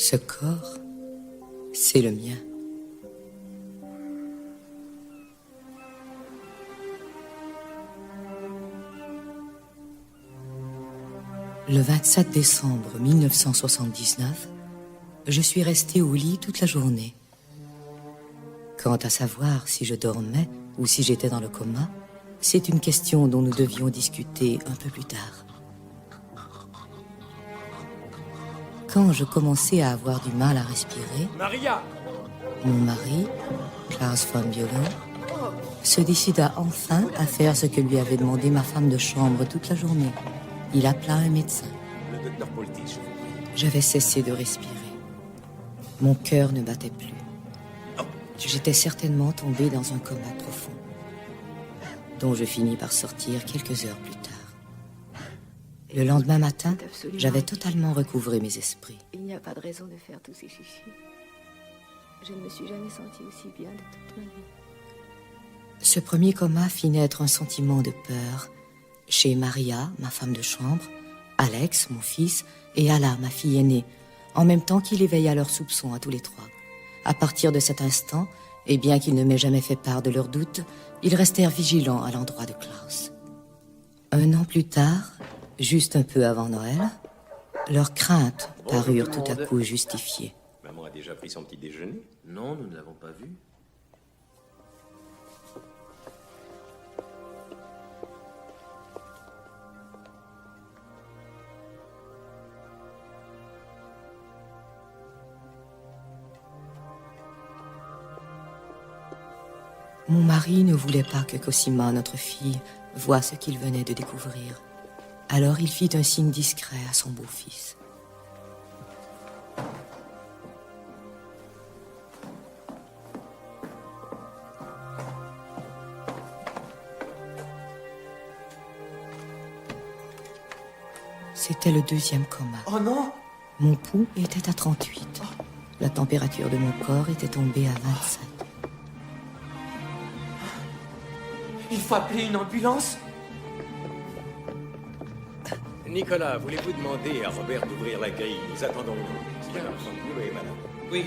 Ce corps, c'est le mien. Le 27 décembre 1979, je suis restée au lit toute la journée. Quant à savoir si je dormais ou si j'étais dans le coma, c'est une question dont nous devions discuter un peu plus tard. Quand je commençais à avoir du mal à respirer, Maria! Mon mari, Klaus von Biolen, se décida enfin à faire ce que lui avait demandé ma femme de chambre toute la journée. Il appela un médecin. Le docteur Poltis. J'avais cessé de respirer. Mon cœur ne battait plus. J'étais certainement tombée dans un coma profond, dont je finis par sortir quelques heures plus tard. Le lendemain matin, j'avais totalement recouvré mes esprits. Il n'y a pas de raison de faire tous ces chichis. Je ne me suis jamais sentie aussi bien de toute ma vie. Ce premier coma fit naître un sentiment de peur chez Maria, ma femme de chambre, Alex, mon fils, et Alla, ma fille aînée, en même temps qu'il éveilla leurs soupçons à tous les trois. À partir de cet instant, et bien qu'ils ne m'aient jamais fait part de leurs doutes, ils restèrent vigilants à l'endroit de Klaus. Un an plus tard, juste un peu avant Noël, leurs craintes parurent tout à coup justifiées. Maman a déjà pris son petit déjeuner? Non, nous ne l'avons pas vu. Mon mari ne voulait pas que Cosima, notre fille, voie ce qu'il venait de découvrir. Alors il fit un signe discret à son beau-fils. C'était le deuxième coma. Oh non! Mon pouls était à 38. La température de mon corps était tombée à 27. Il faut appeler une ambulance? Nicolas, voulez-vous demander à Robert d'ouvrir la grille? Nous attendons une ambulance. Bien, oui, madame. Oui.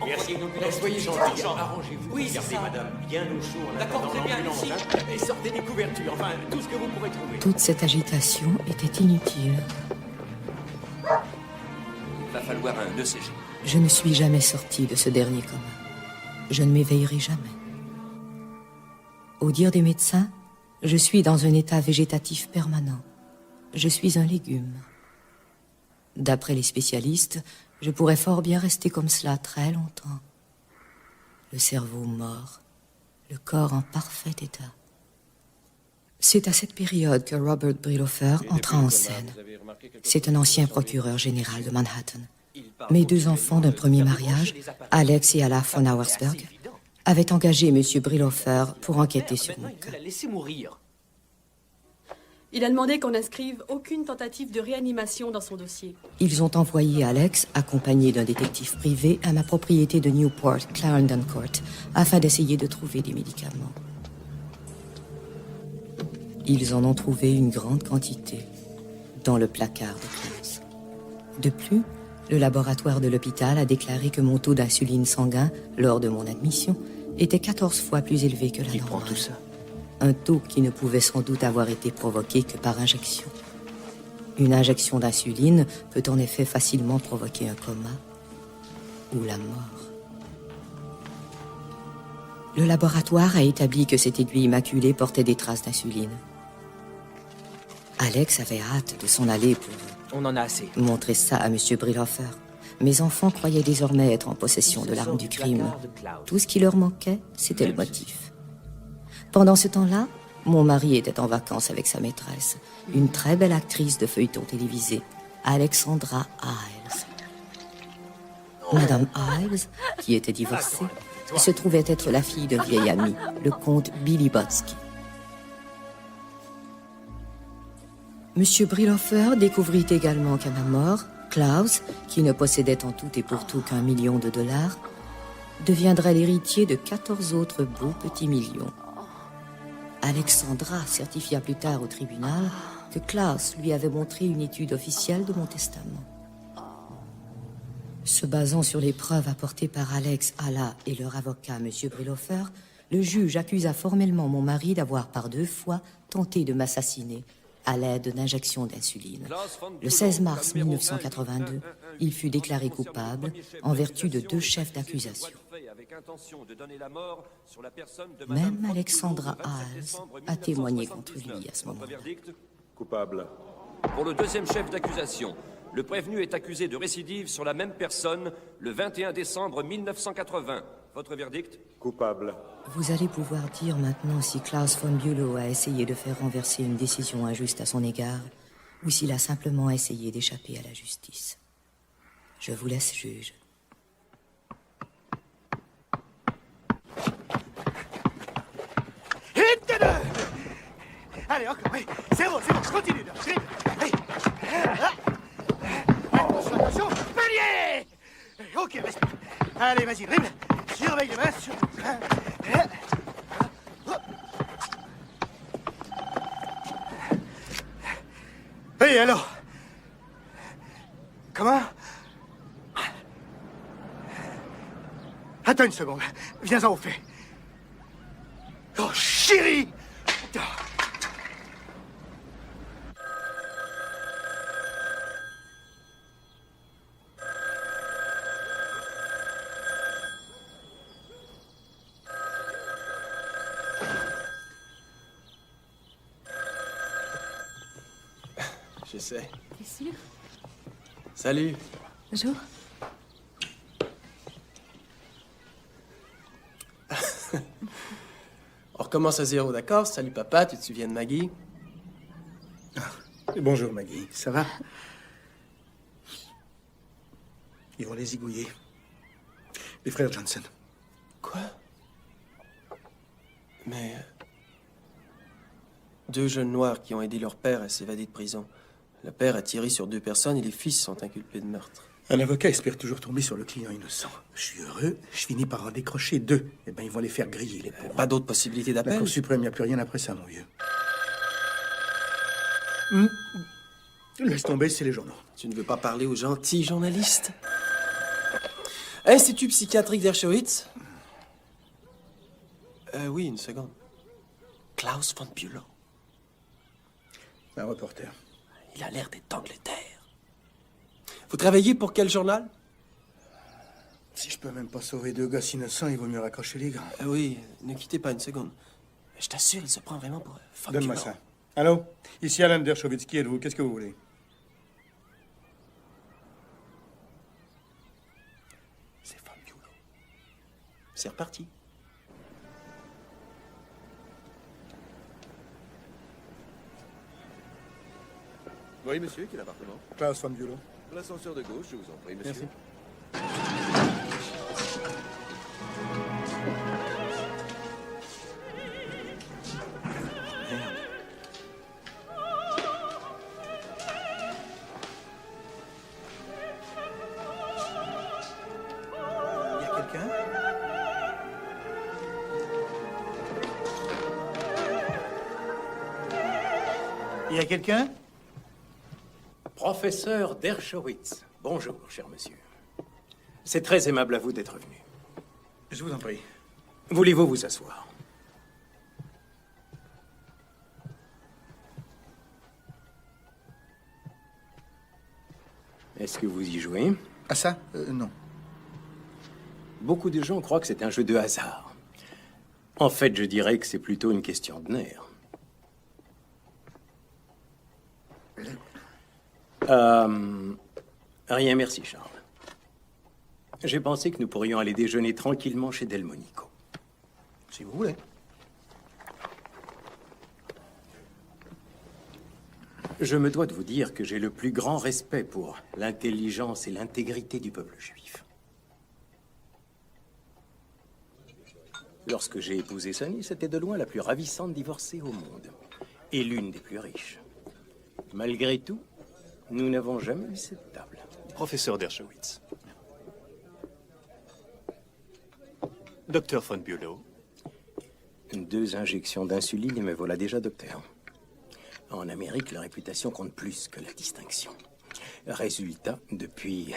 Merci. Envoyez une ambulance. Soyez tout de gentils. suite. Arrangez-vous. Oui, c'est Regardez, ça. madame, bien au chaud. En D'accord, attendant très bien, l'ambulance, ici. hein. Et sortez des couvertures. Enfin, tout ce que vous pourrez trouver. Toute cette agitation était inutile. Il va falloir un ECG. Je ne suis jamais sortie de ce dernier coma. Je ne m'éveillerai jamais. Au dire des médecins, je suis dans un état végétatif permanent. Je suis un légume. D'après les spécialistes, je pourrais fort bien rester comme cela très longtemps. Le cerveau mort, le corps en parfait état. C'est à cette période que Robert Brilhofer entra en scène. C'est un ancien procureur général de Manhattan. Mes deux enfants d'un premier mariage, Alex et Alla von Auersberg, avaient engagé M. Brilhofer pour enquêter sur mon cas. Il a laissé mourir. Il a demandé qu'on n'inscrive aucune tentative de réanimation dans son dossier. Ils ont envoyé Alex, accompagné d'un détective privé, à ma propriété de Newport, Clarendon Court, afin d'essayer de trouver des médicaments. Ils en ont trouvé une grande quantité dans le placard de Klaus. De plus, le laboratoire de l'hôpital a déclaré que mon taux d'insuline sanguin, lors de mon admission, était 14 fois plus élevé que la Qui prend normale. tout ça? Un taux qui ne pouvait sans doute avoir été provoqué que par injection. Une injection d'insuline peut en effet facilement provoquer un coma ou la mort. Le laboratoire a établi que cette aiguille immaculée portait des traces d'insuline. Alex avait hâte de s'en aller pour On en a assez. montrer ça à M. Brilhofer. Mes enfants croyaient désormais être en possession de l'arme du crime. Tout ce qui leur manquait, c'était le motif. Pendant ce temps-là, mon mari était en vacances avec sa maîtresse, une très belle actrice de feuilleton télévisé, Alexandra Iles. Madame Iles, qui était divorcée, se trouvait être la fille d'un vieil ami, le comte Billy Botsky. Monsieur Brilhofer découvrit également qu'à ma mort, Klaus, qui ne possédait en tout et pour tout qu'1 million de dollars, deviendrait l'héritier de 14 autres beaux petits millions. Alexandra certifia plus tard au tribunal que Klaus lui avait montré une étude officielle de mon testament. Se basant sur les preuves apportées par Alex, Alla et leur avocat, M. Brilhofer, le juge accusa formellement mon mari d'avoir par 2 fois tenté de m'assassiner à l'aide d'injections d'insuline. Le 16 mars 1982, il fut déclaré coupable en vertu de 2 chefs d'accusation. Même Alexandra Haas a témoigné contre lui à ce moment-là. Coupable. Pour le deuxième chef d'accusation, le prévenu est accusé de récidive sur la même personne le 21 décembre 1980. Votre verdict? Coupable. Vous allez pouvoir dire maintenant si Klaus von Bülow a essayé de faire renverser une décision injuste à son égard ou s'il a simplement essayé d'échapper à la justice. Je vous laisse juge. Allez, encore, oui. C'est bon, continue. Allez. Attention, palier. Ok, respire. Allez, vas-y, dribble. Surveille les mains, Et alors? Comment? Attends une seconde. Viens-en au fait. Oh, chérie! Je sais. T'es sûr? Salut. Bonjour. On recommence à 0, d'accord? Salut papa, tu te souviens de Maggie? Bonjour Maggie, ça va? Ils vont les zigouiller. Les frères Johnson. Quoi? Mais... 2 jeunes noirs qui ont aidé leur père à s'évader de prison. Le père a tiré sur 2 personnes et les fils sont inculpés de meurtre. Un avocat espère toujours tomber sur le client innocent. Je suis heureux, je finis par en décrocher 2. Eh ben, ils vont les faire griller, les pauvres. Pas d'autres possibilités La d'appel? Cour suprême, il n'y a plus rien après ça, mon vieux. Laisse tomber, c'est les journaux. Tu ne veux pas parler aux gentils journalistes? Institut psychiatrique d'Ershowitz? Oui, une seconde. Klaus von Bülow. Un reporter. Il a l'air d'être d'Angleterre. Vous travaillez pour quel journal? Si je peux même pas sauver 2 gosses innocents, il vaut mieux raccrocher les gants. Oui, ne quittez pas une seconde. Je t'assure, il se prend vraiment pour von Donne-moi Bülow. ça. Allô? Ici Alan Dershowitz, qui êtes-vous? Qu'est-ce que vous voulez? C'est von Bülow. C'est reparti. Oui, monsieur, quel appartement? Klaus von Bülow. L'ascenseur de gauche, je vous en prie, monsieur. Merci. Il y a quelqu'un? Il y a quelqu'un? Professeur Dershowitz. Bonjour, cher monsieur. C'est très aimable à vous d'être venu. Je vous en prie. Voulez-vous vous asseoir? Est-ce que vous y jouez? Ah ça? Non. Beaucoup de gens croient que c'est un jeu de hasard. En fait, je dirais que c'est plutôt une question de nerfs. Rien, merci, Charles. J'ai pensé que nous pourrions aller déjeuner tranquillement chez Delmonico. Si vous voulez. Je me dois de vous dire que j'ai le plus grand respect pour l'intelligence et l'intégrité du peuple juif. Lorsque j'ai épousé Sonny, c'était de loin la plus ravissante divorcée au monde. Et l'une des plus riches. Malgré tout, nous n'avons jamais eu cette table. Professeur Dershowitz. Docteur von Bülow. 2 injections d'insuline et me voilà déjà docteur. En Amérique, la réputation compte plus que la distinction. Résultat, depuis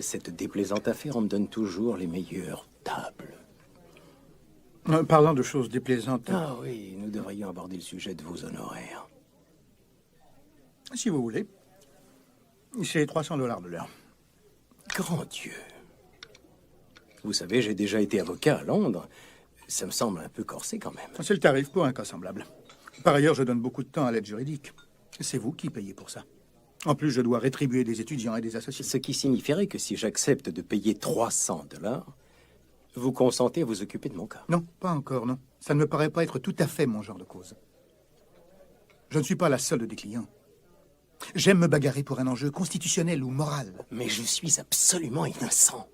Cette déplaisante affaire, on me donne toujours les meilleures tables. Parlant de choses déplaisantes, Ah oui, nous devrions aborder le sujet de vos honoraires. si vous voulez, c'est $300 de l'heure. Grand Dieu. Vous savez, j'ai déjà été avocat à Londres. Ça me semble un peu corsé quand même. C'est le tarif pour un cas semblable. Par ailleurs, je donne beaucoup de temps à l'aide juridique. C'est vous qui payez pour ça. En plus, je dois rétribuer des étudiants et des associés. Ce qui signifierait que si j'accepte de payer $300, vous consentez à vous occuper de mon cas. Non, pas encore, non. Ça ne me paraît pas être tout à fait mon genre de cause. Je ne suis pas la seule des clients. J'aime me bagarrer pour un enjeu constitutionnel ou moral. Mais je suis absolument innocent.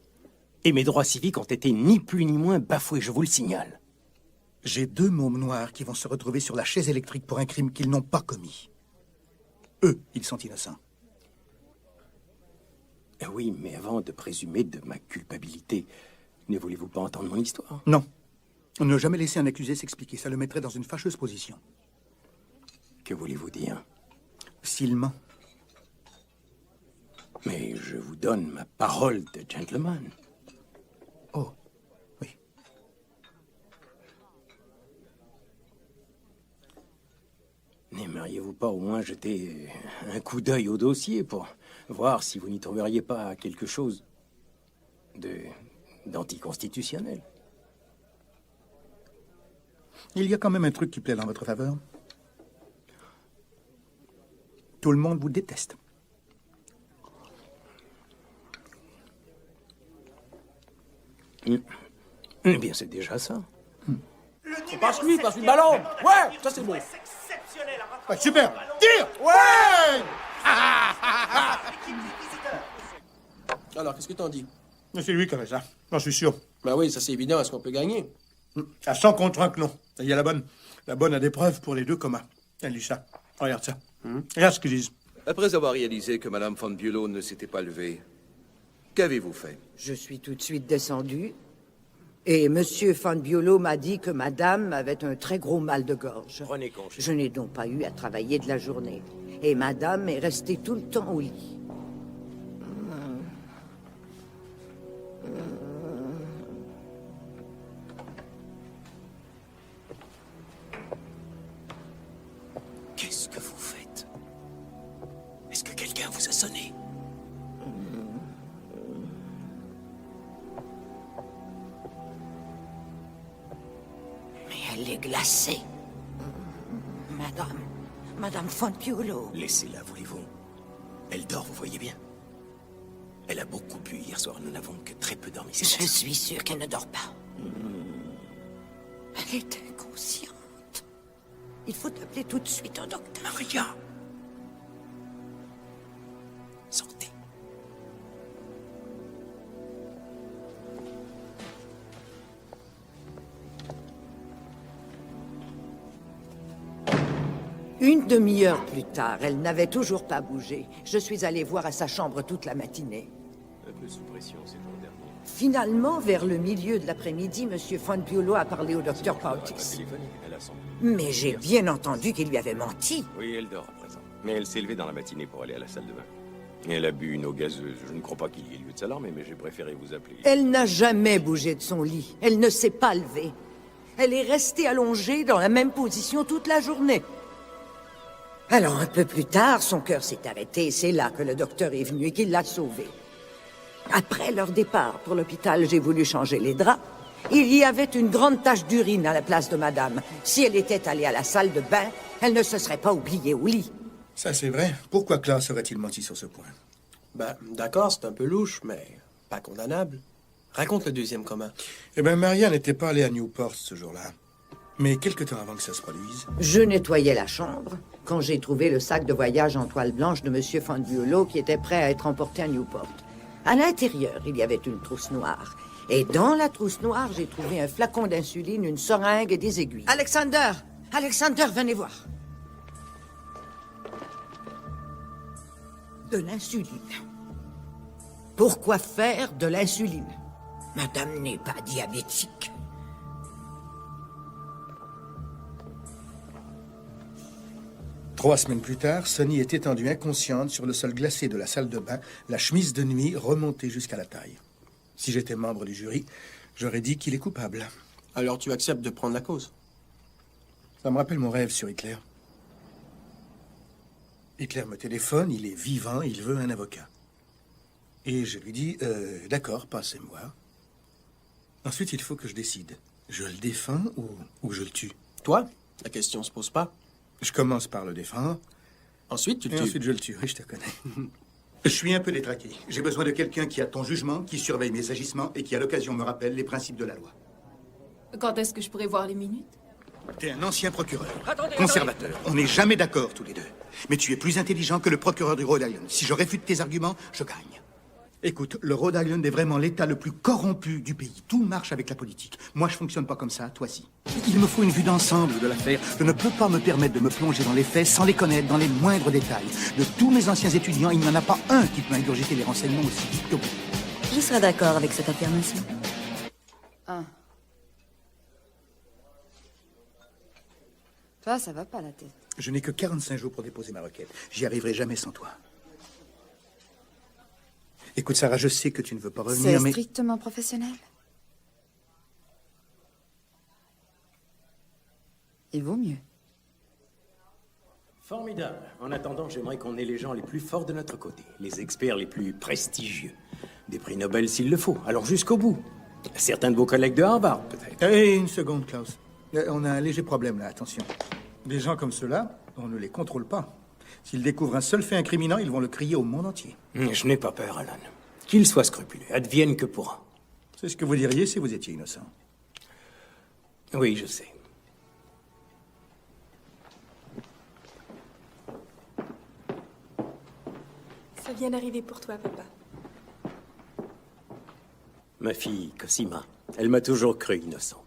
Et mes droits civiques ont été ni plus ni moins bafoués, je vous le signale. J'ai 2 mômes noirs qui vont se retrouver sur la chaise électrique pour un crime qu'ils n'ont pas commis. Eux, ils sont innocents. Oui, mais avant de présumer de ma culpabilité, ne voulez-vous pas entendre mon histoire? Non. Ne jamais laisser un accusé s'expliquer, ça le mettrait dans une fâcheuse position. Que voulez-vous dire? S'il ment. Mais je vous donne ma parole de gentleman. Oh, oui. N'aimeriez-vous pas au moins jeter un coup d'œil au dossier pour voir si vous n'y trouveriez pas quelque chose d'anticonstitutionnel? Il y a quand même un truc qui plaît dans votre faveur. Tout le monde vous déteste. Eh bien, c'est déjà ça. Passe-lui le ballon. Ouais, ça c'est bon. Ouais, super. Tire. Ouais. Alors, qu'est-ce que t'en dis? C'est lui qui a fait ça, j'en suis sûr. Ben oui, ça c'est évident. Est-ce qu'on peut gagner? À 100 contre 1 que non. Il y a la bonne. La bonne a des preuves pour les deux communs. Elle lit ça. Regarde ça. Regarde ce qu'ils disent. Après avoir réalisé que Madame von Bülow ne s'était pas levée, qu'avez-vous fait? Je suis tout de suite descendu. Et Monsieur Von Bülow m'a dit que Madame avait un très gros mal de gorge. Prenez congé. Je n'ai donc pas eu à travailler de la journée. Et Madame est restée tout le temps au lit. Qu'est-ce que vous faites? Est-ce que quelqu'un vous a sonné? Mais elle est glacée. Madame Von Bülow. Laissez-la, voulez-vous. Elle dort, vous voyez bien. Elle a beaucoup bu hier soir. Nous n'avons que très peu dormi. Je suis sûre qu'elle ne dort pas. Elle est inconsciente. Il faut appeler tout de suite un docteur. Maria! Sortez. Une demi-heure plus tard, elle n'avait toujours pas bougé. Je suis allée voir à sa chambre toute la matinée. Un peu sous pression ces jours derniers. Finalement, vers le milieu de l'après-midi, Monsieur Von Bülow a parlé au docteur Pautis. Elle a son... Mais j'ai bien entendu qu'il lui avait menti. Oui, elle dort à présent. Mais elle s'est levée dans la matinée pour aller à la salle de bain. Et elle a bu une eau gazeuse. Je ne crois pas qu'il y ait lieu de s'alarmer, mais j'ai préféré vous appeler. Elle n'a jamais bougé de son lit. Elle ne s'est pas levée. Elle est restée allongée dans la même position toute la journée. Alors, un peu plus tard, son cœur s'est arrêté et c'est là que le docteur est venu et qu'il l'a sauvée. Après leur départ pour l'hôpital, j'ai voulu changer les draps. Il y avait une grande tache d'urine à la place de madame. Si elle était allée à la salle de bain, elle ne se serait pas oubliée au lit. Ça, c'est vrai. Pourquoi Klaus aurait-il menti sur ce point? Ben, d'accord, c'est un peu louche, mais pas condamnable. Raconte le deuxième commun. Eh bien, Maria n'était pas allée à Newport ce jour-là. Mais quelque temps avant que ça se produise... Je nettoyais la chambre quand j'ai trouvé le sac de voyage en toile blanche de Monsieur Von Bülow qui était prêt à être emporté à Newport. À l'intérieur, il y avait une trousse noire. Et dans la trousse noire, j'ai trouvé un flacon d'insuline, une seringue et des aiguilles. Alexander! Alexander, venez voir. De l'insuline. Pourquoi faire de l'insuline? Madame n'est pas diabétique. 3 semaines plus tard, Sonny est étendue inconsciente sur le sol glacé de la salle de bain, la chemise de nuit remontée jusqu'à la taille. Si j'étais membre du jury, j'aurais dit qu'il est coupable. Alors tu acceptes de prendre la cause? Ça me rappelle mon rêve sur Hitler. Hitler me téléphone, il est vivant, il veut un avocat. Et je lui dis, d'accord, passez-moi. Ensuite, il faut que je décide. Je le défends ou je le tue? Toi? La question se pose pas. Je commence par le défendre. Ensuite, tu le Et tues. ensuite, je le tue. Oui, je te connais. Je suis un peu détraqué. J'ai besoin de quelqu'un qui a ton jugement, qui surveille mes agissements et qui, à l'occasion, me rappelle les principes de la loi. Quand est-ce que je pourrais voir les minutes? T'es un ancien procureur, conservateur. On n'est jamais d'accord tous les deux. Mais tu es plus intelligent que le procureur du Rhode Island. Si je réfute tes arguments, je gagne. Écoute, le Rhode Island est vraiment l'état le plus corrompu du pays. Tout marche avec la politique. Moi, je fonctionne pas comme ça, toi si. Il me faut une vue d'ensemble de l'affaire. Je ne peux pas me permettre de me plonger dans les faits sans les connaître dans les moindres détails. De tous mes anciens étudiants, il n'y en a pas un qui peut ingurgiter les renseignements aussi vite que vous. Je serais d'accord avec cette affirmation. Ah. Toi, ça va pas la tête. Je n'ai que 45 jours pour déposer ma requête. J'y arriverai jamais sans toi. Écoute, Sarah, je sais que tu ne veux pas revenir, C'est mais... strictement professionnel. Il vaut mieux. Formidable. En attendant, j'aimerais qu'on ait les gens les plus forts de notre côté, les experts les plus prestigieux. Des prix Nobel s'il le faut, alors jusqu'au bout. Certains de vos collègues de Harvard, peut-être. Hé, une seconde, Klaus. On a un léger problème, là, attention. Des gens comme ceux-là, on ne les contrôle pas. S'ils découvrent un seul fait incriminant, ils vont le crier au monde entier. Je n'ai pas peur, Alan. Qu'il soit scrupuleux, advienne que pourra. C'est ce que vous diriez si vous étiez innocent. Oui, je sais. Ça vient d'arriver pour toi, papa. Ma fille, Cosima, elle m'a toujours cru innocent.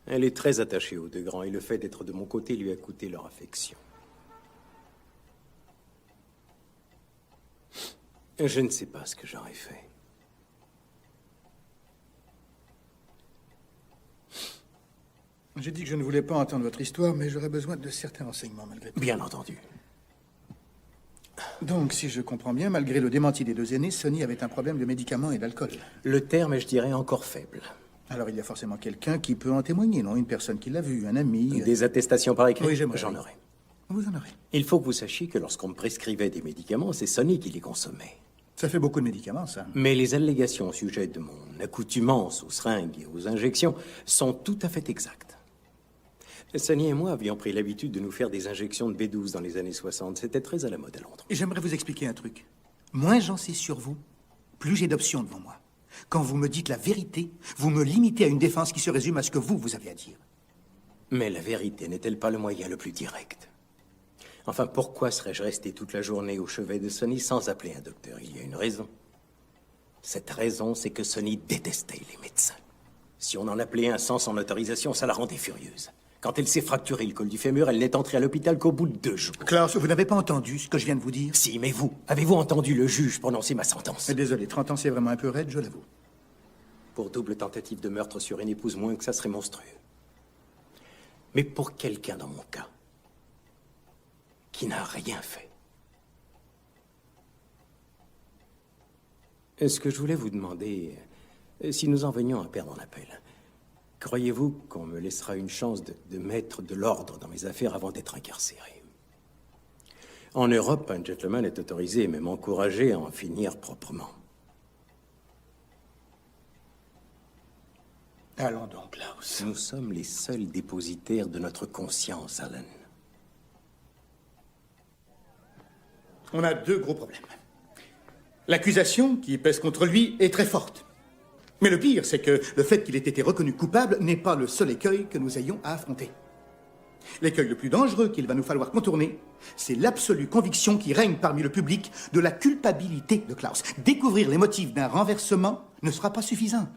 Elle est très attachée aux deux grands et le fait d'être de mon côté lui a coûté leur affection. Je ne sais pas ce que j'aurais fait. J'ai dit que je ne voulais pas entendre votre histoire, mais j'aurais besoin de certains renseignements, malgré tout. Bien entendu. Donc, si je comprends bien, malgré le démenti des deux aînés, Sonny avait un problème de médicaments et d'alcool. Le terme est, je dirais, encore faible. Alors, il y a forcément quelqu'un qui peut en témoigner, non? Une personne qui l'a vu, un ami... Des attestations par écrit? Oui, j'aimerais. J'en aurai. Vous en aurez. Il faut que vous sachiez que lorsqu'on me prescrivait des médicaments, c'est Sonny qui les consommait. Ça fait beaucoup de médicaments, ça. Mais les allégations au sujet de mon accoutumance aux seringues et aux injections sont tout à fait exactes. Sonny et moi avions pris l'habitude de nous faire des injections de B12 dans les années 60. C'était très à la mode à Londres. Et j'aimerais vous expliquer un truc. Moins j'en sais sur vous, plus j'ai d'options devant moi. Quand vous me dites la vérité, vous me limitez à une défense qui se résume à ce que vous avez à dire. Mais la vérité n'est-elle pas le moyen le plus direct? Enfin, pourquoi serais-je resté toute la journée au chevet de Sonny sans appeler un docteur? Il y a une raison. Cette raison, c'est que Sonny détestait les médecins. Si on en appelait un sans son autorisation, ça la rendait furieuse. Quand elle s'est fracturé le col du fémur, elle n'est entrée à l'hôpital qu'au bout de 2 jours. Klaus, vous n'avez pas entendu ce que je viens de vous dire? Si, mais vous, avez-vous entendu le juge prononcer ma sentence? Désolé, 30 ans, c'est vraiment un peu raide, je l'avoue. Pour double tentative de meurtre sur une épouse, moins que ça serait monstrueux. Mais pour quelqu'un dans mon cas, qui n'a rien fait. Ce que je voulais vous demander, si nous en venions à perdre en appel, croyez-vous qu'on me laissera une chance de mettre de l'ordre dans mes affaires avant d'être incarcéré? En Europe, un gentleman est autorisé et même encouragé à en finir proprement. Allons donc, Klaus. Nous sommes les seuls dépositaires de notre conscience, Alan. On a 2 gros problèmes. L'accusation qui pèse contre lui est très forte. Mais le pire, c'est que le fait qu'il ait été reconnu coupable n'est pas le seul écueil que nous ayons à affronter. L'écueil le plus dangereux qu'il va nous falloir contourner, c'est l'absolue conviction qui règne parmi le public de la culpabilité de Klaus. Découvrir les motifs d'un renversement ne sera pas suffisant.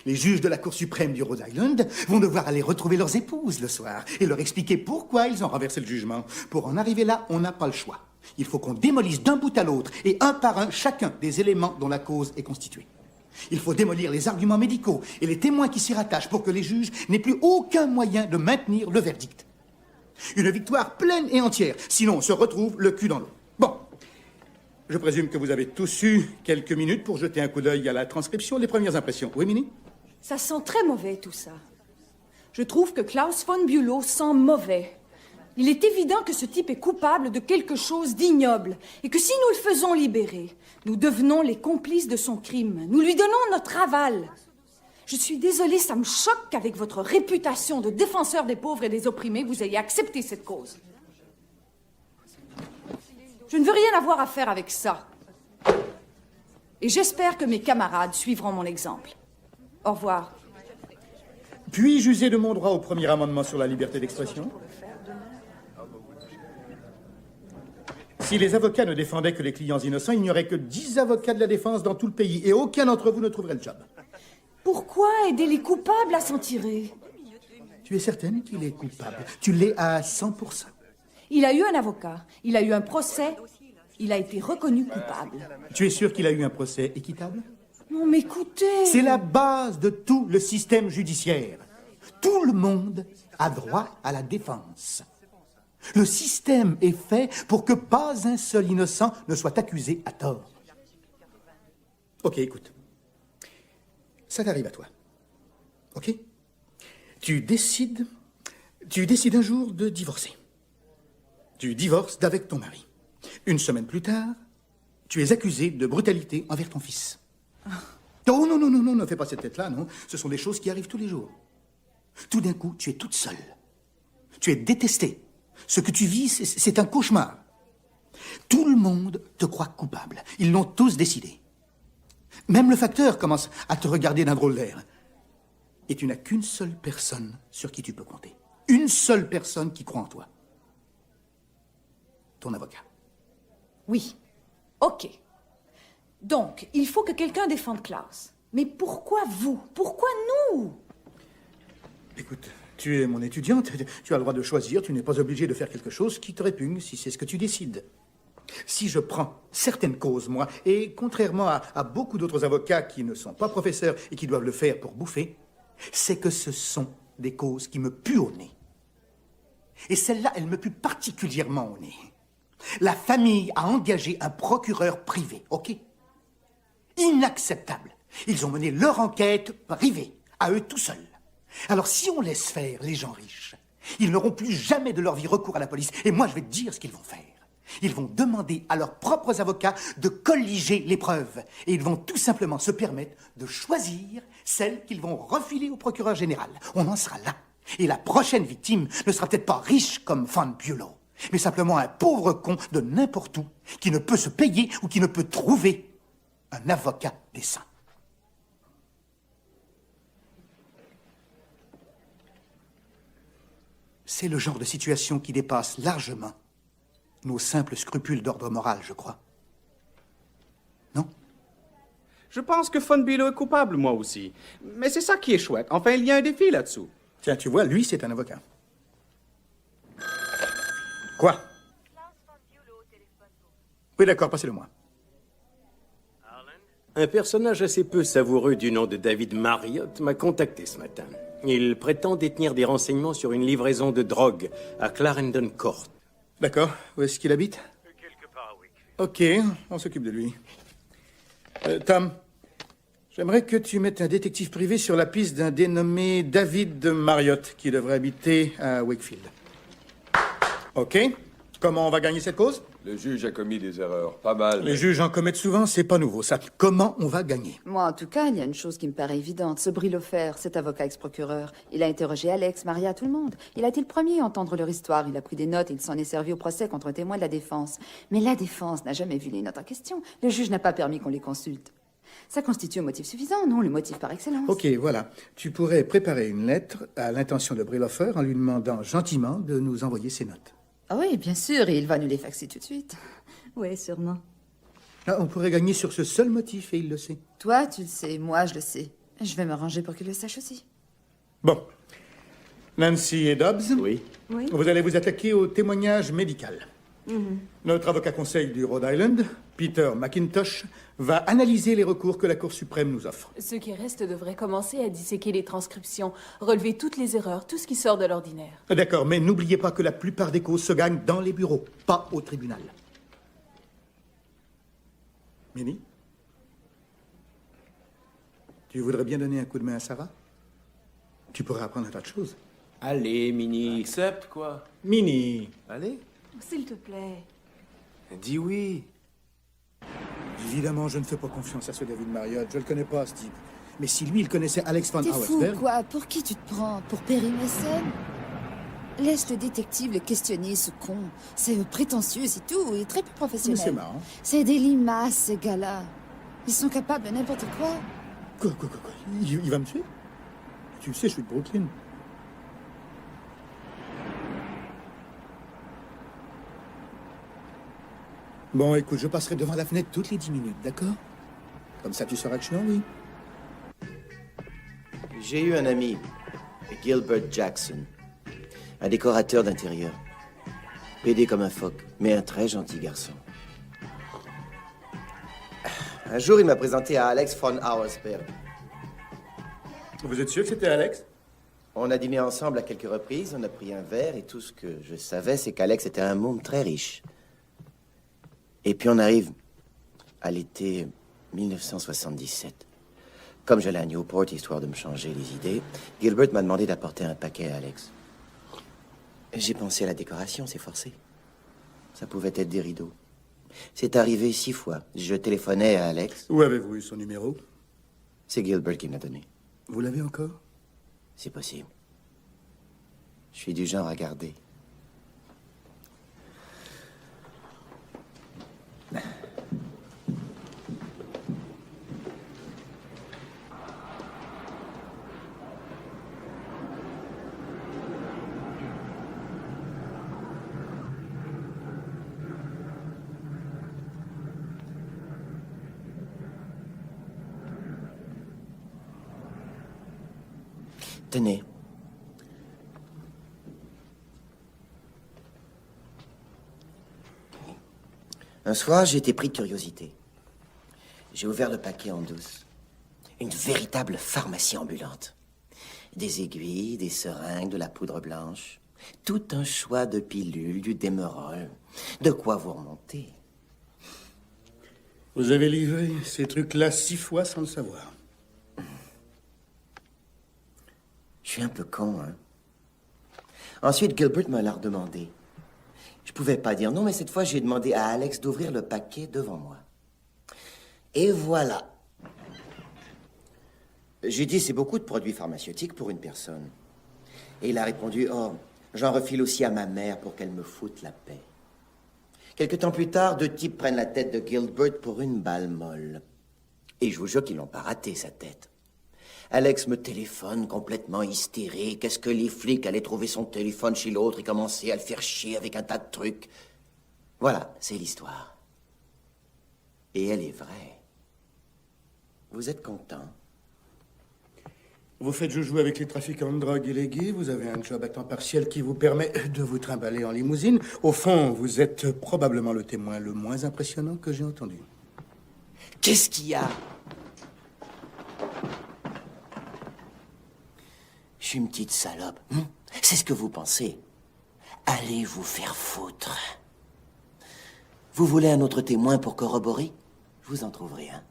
Les juges de la Cour suprême du Rhode Island vont devoir aller retrouver leurs épouses le soir et leur expliquer pourquoi ils ont renversé le jugement. Pour en arriver là, on n'a pas le choix. Il faut qu'on démolisse d'un bout à l'autre et un par un chacun des éléments dont la cause est constituée. Il faut démolir les arguments médicaux et les témoins qui s'y rattachent pour que les juges n'aient plus aucun moyen de maintenir le verdict. Une victoire pleine et entière. Sinon, on se retrouve le cul dans l'eau. Bon. Je présume que vous avez tous eu quelques minutes pour jeter un coup d'œil à la transcription, les premières impressions. Oui, Minnie? Ça sent très mauvais, tout ça. Je trouve que Klaus von Bülow sent mauvais. Il est évident que ce type est coupable de quelque chose d'ignoble et que si nous le faisons libérer, nous devenons les complices de son crime. Nous lui donnons notre aval. Je suis désolée, ça me choque qu'avec votre réputation de défenseur des pauvres et des opprimés, vous ayez accepté cette cause. Je ne veux rien avoir à faire avec ça. Et j'espère que mes camarades suivront mon exemple. Au revoir. Puis-je user de mon droit au premier amendement sur la liberté d'expression? Si les avocats ne défendaient que les clients innocents, il n'y aurait que 10 avocats de la défense dans tout le pays et aucun d'entre vous ne trouverait le job. Pourquoi aider les coupables à s'en tirer? Tu es certaine qu'il est coupable? Tu l'es à 100%. Il a eu un avocat, il a eu un procès, il a été reconnu coupable. Tu es sûr qu'il a eu un procès équitable? Non, mais écoutez... C'est la base de tout le système judiciaire. Tout le monde a droit à la défense. Le système est fait pour que pas un seul innocent ne soit accusé à tort. Ok, écoute. Ça t'arrive à toi. Ok? Tu décides un jour de divorcer. Tu divorces d'avec ton mari. Une semaine plus tard, tu es accusé de brutalité envers ton fils. Oh non, non, non, non, ne fais pas cette tête-là, non. Ce sont des choses qui arrivent tous les jours. Tout d'un coup, tu es toute seule. Tu es détestée. Ce que tu vis, c'est un cauchemar. Tout le monde te croit coupable. Ils l'ont tous décidé. Même le facteur commence à te regarder d'un drôle d'air. Et tu n'as qu'une seule personne sur qui tu peux compter. Une seule personne qui croit en toi. Ton avocat. Oui. OK. Donc, il faut que quelqu'un défende Klaus. Mais pourquoi vous? Pourquoi nous? Écoute, tu es mon étudiante, tu as le droit de choisir, tu n'es pas obligé de faire quelque chose qui te répugne si c'est ce que tu décides. Si je prends certaines causes, moi, et contrairement à beaucoup d'autres avocats qui ne sont pas professeurs et qui doivent le faire pour bouffer, c'est que ce sont des causes qui me puent au nez. Et celle-là, elle me pue particulièrement au nez. La famille a engagé un procureur privé, ok? Inacceptable. Ils ont mené leur enquête privée, à eux tout seuls. Alors si on laisse faire les gens riches, ils n'auront plus jamais de leur vie recours à la police. Et moi, je vais te dire ce qu'ils vont faire. Ils vont demander à leurs propres avocats de colliger les preuves. Et ils vont tout simplement se permettre de choisir celles qu'ils vont refiler au procureur général. On en sera là. Et la prochaine victime ne sera peut-être pas riche comme von Bülow, mais simplement un pauvre con de n'importe où qui ne peut se payer ou qui ne peut trouver un avocat décent. C'est le genre de situation qui dépasse largement nos simples scrupules d'ordre moral, je crois. Non? Je pense que von Bülow est coupable, moi aussi. Mais c'est ça qui est chouette. Enfin, il y a un défi là-dessous. Tiens, tu vois, lui, c'est un avocat. Quoi? Oui, d'accord, passez-le-moi. Un personnage assez peu savoureux du nom de David Marriott m'a contacté ce matin. Il prétend détenir des renseignements sur une livraison de drogue à Clarendon Court. D'accord. Où est-ce qu'il habite? Quelque part à Wickfield. Ok, on s'occupe de lui. Tom, j'aimerais que tu mettes un détective privé sur la piste d'un dénommé David Marriott qui devrait habiter à Wakefield. Ok. Comment on va gagner cette cause? Le juge a commis des erreurs, pas mal. Les juges en commettent souvent, c'est pas nouveau, ça. Comment on va gagner? Moi, en tout cas, il y a une chose qui me paraît évidente. Ce Brillofer, cet avocat ex-procureur, il a interrogé Alex, Maria, tout le monde. Il a été le premier à entendre leur histoire. Il a pris des notes et il s'en est servi au procès contre un témoin de la défense. Mais la défense n'a jamais vu les notes en question. Le juge n'a pas permis qu'on les consulte. Ça constitue un motif suffisant, non? Le motif par excellence. Ok, voilà. Tu pourrais préparer une lettre à l'intention de Brillofer en lui demandant gentiment de nous envoyer ses notes. Ah oui, bien sûr, et il va nous les faxer tout de suite. Oui, sûrement. Ah, on pourrait gagner sur ce seul motif et il le sait. Toi, tu le sais, moi, je le sais. Je vais m'arranger pour qu'il le sache aussi. Bon. Nancy et Dobbs, Oui. Oui. vous allez vous attaquer au témoignage médical. Notre avocat conseil du Rhode Island Peter McIntosh, va analyser les recours que la Cour suprême nous offre. Ceux qui restent devraient commencer à disséquer les transcriptions, relever toutes les erreurs, tout ce qui sort de l'ordinaire. D'accord, mais n'oubliez pas que la plupart des causes se gagnent dans les bureaux, pas au tribunal. Minnie? Tu voudrais bien donner un coup de main à Sarah? Tu pourrais apprendre un tas de choses. Allez, Minnie. Accepte, quoi. Minnie! Allez. S'il te plaît. Dis oui. Évidemment, je ne fais pas confiance à ce David Marriott. Je le connais pas, ce type. Mais si lui, il connaissait Alex von T'es fou, Auersberg... quoi? Pour qui tu te prends? Pour Perry Mason? Laisse le détective le questionner, ce con. C'est prétentieux, c'est tout. Il est très peu professionnel. Mais c'est marrant. C'est des limaces, ces gars-là. Ils sont capables de n'importe quoi. Quoi? Il va me tuer? Tu le sais, je suis de Brooklyn. Bon, écoute, je passerai devant la fenêtre toutes les 10 minutes, d'accord? Comme ça, tu seras que je suis en vie. J'ai eu un ami, Gilbert Jackson, un décorateur d'intérieur. Pédé comme un phoque, mais un très gentil garçon. Un jour, il m'a présenté à Alex von Auersberg. Vous êtes sûr que c'était Alex? On a dîné ensemble à quelques reprises, on a pris un verre, et tout ce que je savais, c'est qu'Alex était un môme très riche. Et puis on arrive à l'été 1977. Comme j'allais à Newport, histoire de me changer les idées, Gilbert m'a demandé d'apporter un paquet à Alex. J'ai pensé à la décoration, c'est forcé. Ça pouvait être des rideaux. C'est arrivé 6 fois. Je téléphonais à Alex. Où avez-vous eu son numéro? C'est Gilbert qui me l'a donné. Vous l'avez encore? C'est possible. Je suis du genre à garder. Tenez. Un soir, j'ai été pris de curiosité. J'ai ouvert le paquet en douce. Une véritable pharmacie ambulante. Des aiguilles, des seringues, de la poudre blanche. Tout un choix de pilules, du Demerol. De quoi vous remonter. Vous avez livré ces trucs-là 6 fois sans le savoir. Je suis un peu con, hein. Ensuite, Gilbert me l'a redemandé. Je pouvais pas dire non, mais cette fois, j'ai demandé à Alex d'ouvrir le paquet devant moi. Et voilà. J'ai dit, c'est beaucoup de produits pharmaceutiques pour une personne. Et il a répondu, oh, j'en refile aussi à ma mère pour qu'elle me foute la paix. Quelque temps plus tard, 2 types prennent la tête de Gilbert pour une balle molle. Et je vous jure qu'ils n'ont pas raté sa tête. Alex me téléphone complètement hystérique. Est-ce que les flics allaient trouver son téléphone chez l'autre et commencer à le faire chier avec un tas de trucs? Voilà, c'est l'histoire. Et elle est vraie. Vous êtes content? Vous faites joujou avec les trafiquants de drogue et les gays, vous avez un job à temps partiel qui vous permet de vous trimballer en limousine. Au fond, vous êtes probablement le témoin le moins impressionnant que j'ai entendu. Qu'est-ce qu'il y a? Je suis une petite salope. C'est ce que vous pensez. Allez vous faire foutre. Vous voulez un autre témoin pour corroborer? Je vous en trouverai un.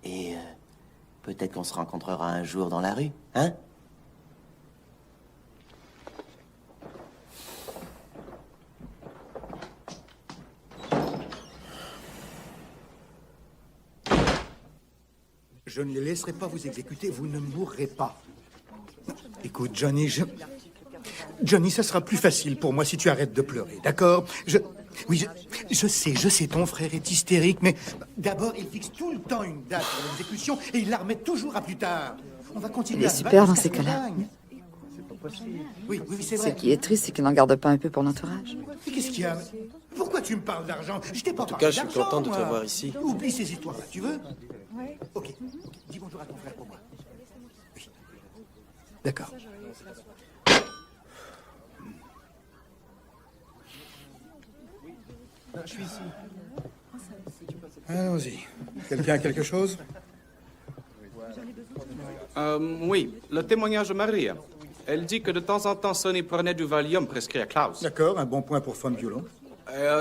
Et peut-être qu'on se rencontrera un jour dans la rue, hein? Je ne les laisserai pas vous exécuter, vous ne mourrez pas. Écoute, Johnny, Johnny, ça sera plus facile pour moi si tu arrêtes de pleurer, d'accord? Oui, je sais, ton frère est hystérique, mais d'abord, il fixe tout le temps une date pour l'exécution et il la remet toujours à plus tard. On va continuer Il est à se super battre dans jusqu'à ces ce qu'on cas-là. gagne. Oui, c'est Ce vrai. qui est triste, c'est qu'il n'en garde pas un peu pour l'entourage. Mais qu'est-ce qu'il y a? Pourquoi tu me parles d'argent? Je t'ai pas En tout parlé cas, je suis d'argent, content de te moi. voir ici. Oublie ces histoires-là, tu veux? Ok. Dis bonjour à ton frère pour moi. Oui. D'accord. Je suis ici. Allons-y. Quelqu'un a quelque chose? Oui, le témoignage de Maria. Elle dit que de temps en temps, Sonny prenait du Valium prescrit à Klaus. D'accord, un bon point pour Von Bülow.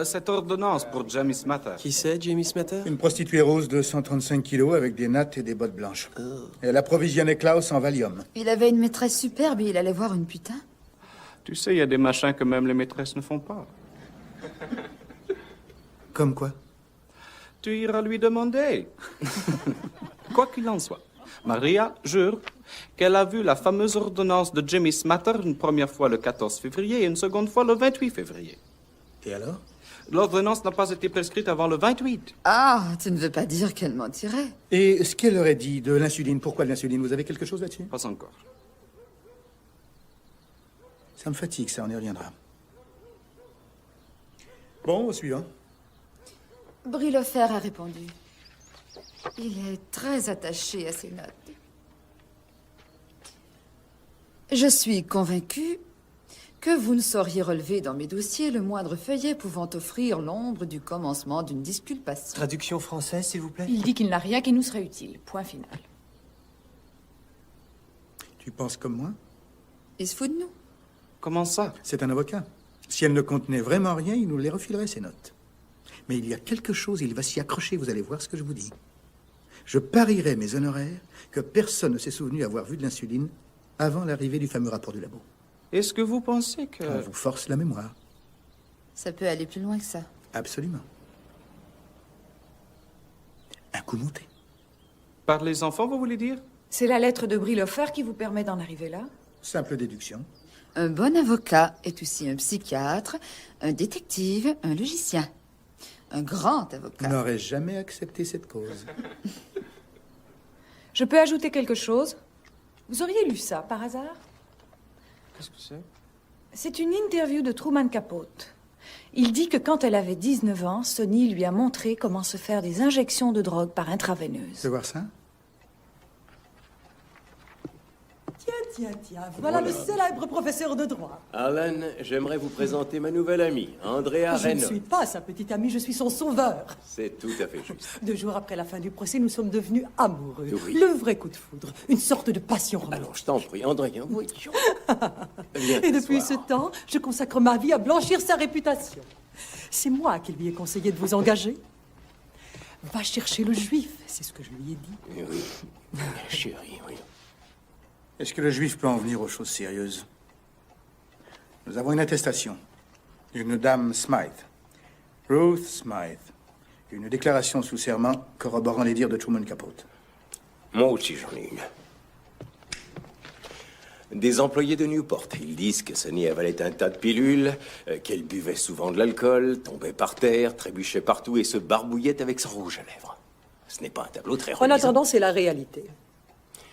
Cette ordonnance pour Jamie Smatter. Qui c'est, Jamie Smatter? Une prostituée rose de 135 kilos avec des nattes et des bottes blanches. Elle approvisionnait Klaus en Valium. Il avait une maîtresse superbe et il allait voir une putain. Tu sais, il y a des machins que même les maîtresses ne font pas. Comme quoi? Tu iras lui demander. Quoi qu'il en soit, Maria jure qu'elle a vu la fameuse ordonnance de Jamie Smatter une première fois le 14 février et une seconde fois le 28 février. Et alors? L'ordonnance n'a pas été prescrite avant le 28. Ah, tu ne veux pas dire qu'elle mentirait. Et ce qu'elle aurait dit de l'insuline, pourquoi de l'insuline? Vous avez quelque chose là-dessus? Pas encore. Ça me fatigue, ça, on y reviendra. Bon, au suivant. Brilofer a répondu. Il est très attaché à ses notes. Je suis convaincue que vous ne sauriez relever dans mes dossiers le moindre feuillet pouvant offrir l'ombre du commencement d'une disculpation. Traduction française, s'il vous plaît. Il dit qu'il n'a rien qui nous serait utile. Point final. Tu penses comme moi? Il se fout de nous. Comment ça? C'est un avocat. Si elle ne contenait vraiment rien, il nous les refilerait, ces notes. Mais il y a quelque chose, il va s'y accrocher, vous allez voir ce que je vous dis. Je parierais mes honoraires que personne ne s'est souvenu avoir vu de l'insuline avant l'arrivée du fameux rapport du labo. Est-ce que vous pensez que... On vous force la mémoire. Ça peut aller plus loin que ça. Absolument. Un coup monté. Par les enfants, vous voulez dire? C'est la lettre de Brilofer qui vous permet d'en arriver là? Simple déduction. Un bon avocat est aussi un psychiatre, un détective, un logicien. Un grand avocat. N'aurais jamais accepté cette cause. Je peux ajouter quelque chose? Vous auriez lu ça, par hasard? Qu'est-ce que c'est? C'est une interview de Truman Capote. Il dit que quand elle avait 19 ans, Sonny lui a montré comment se faire des injections de drogue par intraveineuse. Tu veux voir ça? Tiens, voilà le célèbre professeur de droit. Alan, j'aimerais vous présenter ma nouvelle amie, Andrea Je ne Reynolds. suis pas sa petite amie, je suis son sauveur. C'est tout à fait juste. 2 jours après la fin du procès, nous sommes devenus amoureux. Oui. Le vrai coup de foudre, une sorte de passion romantique. Alors, je t'en prie, Andrea, oui. Et depuis ce temps, je consacre ma vie à blanchir sa réputation. C'est moi qui lui ai conseillé de vous engager. Va chercher le juif, c'est ce que je lui ai dit. Oui, chérie, oui. Est-ce que le juif peut en venir aux choses sérieuses? Nous avons une attestation. Une dame Smythe. Ruth Smythe. Une déclaration sous serment corroborant les dires de Truman Capote. Moi aussi, j'en ai une. Des employés de Newport. Ils disent que Sonny avalait un tas de pilules, qu'elle buvait souvent de l'alcool, tombait par terre, trébuchait partout et se barbouillait avec son rouge à lèvres. Ce n'est pas un tableau très En reluisant. attendant, c'est la réalité.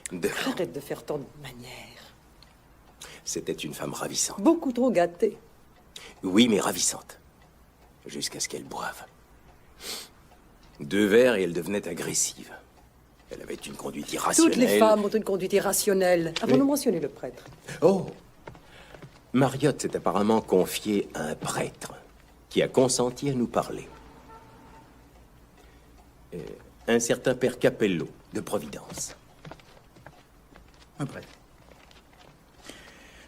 D'accord. Arrête de faire tant de manières. C'était une femme ravissante. Beaucoup trop gâtée. Oui, mais ravissante. Jusqu'à ce qu'elle boive. 2 verres et elle devenait agressive. Elle avait une conduite irrationnelle. Toutes les femmes ont une conduite irrationnelle. Avons-nous mentionné le prêtre? Oh! Marriott s'est apparemment confié à un prêtre qui a consenti à nous parler. Un certain père Capello, de Providence. Un prêtre.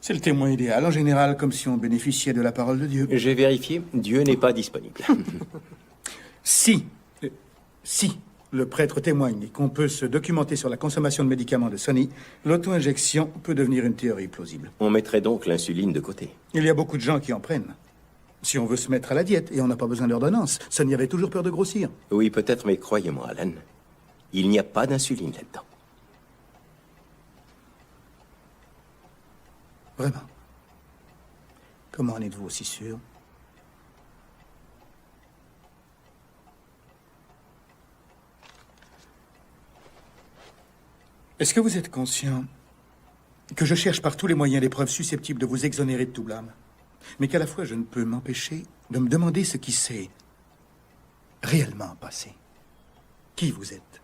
C'est le témoin idéal, en général, comme si on bénéficiait de la parole de Dieu. J'ai vérifié, Dieu n'est pas disponible. Si le prêtre témoigne et qu'on peut se documenter sur la consommation de médicaments de Sonny, l'auto-injection peut devenir une théorie plausible. On mettrait donc l'insuline de côté. Il y a beaucoup de gens qui en prennent. Si on veut se mettre à la diète, et on n'a pas besoin d'ordonnance, Sonny avait toujours peur de grossir. Oui, peut-être, mais croyez-moi, Alan, il n'y a pas d'insuline là-dedans. Vraiment. Comment en êtes-vous aussi sûr? Est-ce que vous êtes conscient que je cherche par tous les moyens des preuves susceptibles de vous exonérer de tout blâme, mais qu'à la fois je ne peux m'empêcher de me demander ce qui s'est réellement passé? Qui vous êtes?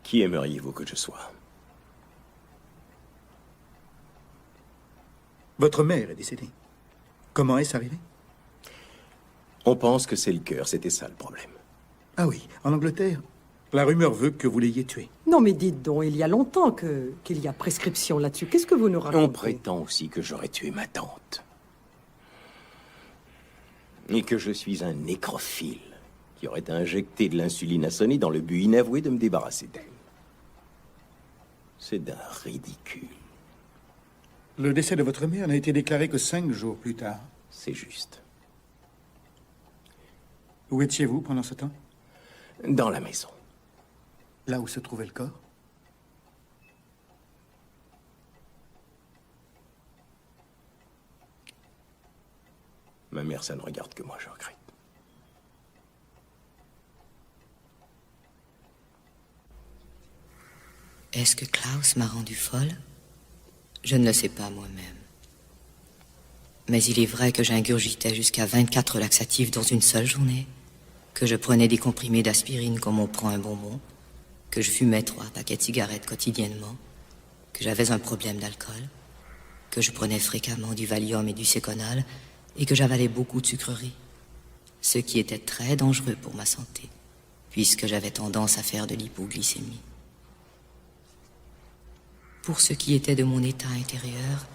Qui aimeriez-vous que je sois? Votre mère est décédée. Comment est-ce arrivé? On pense que c'est le cœur, c'était ça le problème. Ah oui, en Angleterre, La rumeur veut que vous l'ayez tué. Non, mais dites donc, il y a longtemps qu'il y a prescription là-dessus. Qu'est-ce que vous nous racontez? On prétend aussi que j'aurais tué ma tante. Et que je suis un nécrophile qui aurait injecté de l'insuline à Sonny dans le but inavoué de me débarrasser d'elle. C'est d'un ridicule. Le décès de votre mère n'a été déclaré que 5 jours plus tard. C'est juste. Où étiez-vous pendant ce temps? Dans la maison. Là où se trouvait le corps? Ma mère, ça ne regarde que moi, je regrette. Est-ce que Klaus m'a rendue folle? Je ne le sais pas moi-même. Mais il est vrai que j'ingurgitais jusqu'à 24 laxatifs dans une seule journée, que je prenais des comprimés d'aspirine comme on prend un bonbon, que je fumais 3 paquets de cigarettes quotidiennement, que j'avais un problème d'alcool, que je prenais fréquemment du Valium et du Seconal, et que j'avalais beaucoup de sucreries, ce qui était très dangereux pour ma santé, puisque j'avais tendance à faire de l'hypoglycémie. Pour ce qui était de mon état intérieur,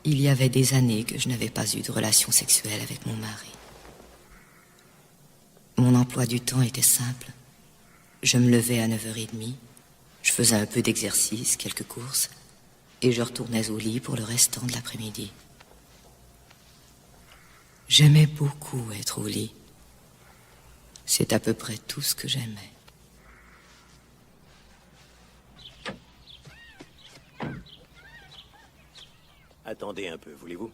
il y avait des années que je n'avais pas eu de relation sexuelle avec mon mari. Mon emploi du temps était simple. Je me levais à 9h30, je faisais un peu d'exercice, quelques courses, et je retournais au lit pour le restant de l'après-midi. J'aimais beaucoup être au lit. C'est à peu près tout ce que j'aimais. Attendez un peu, voulez-vous?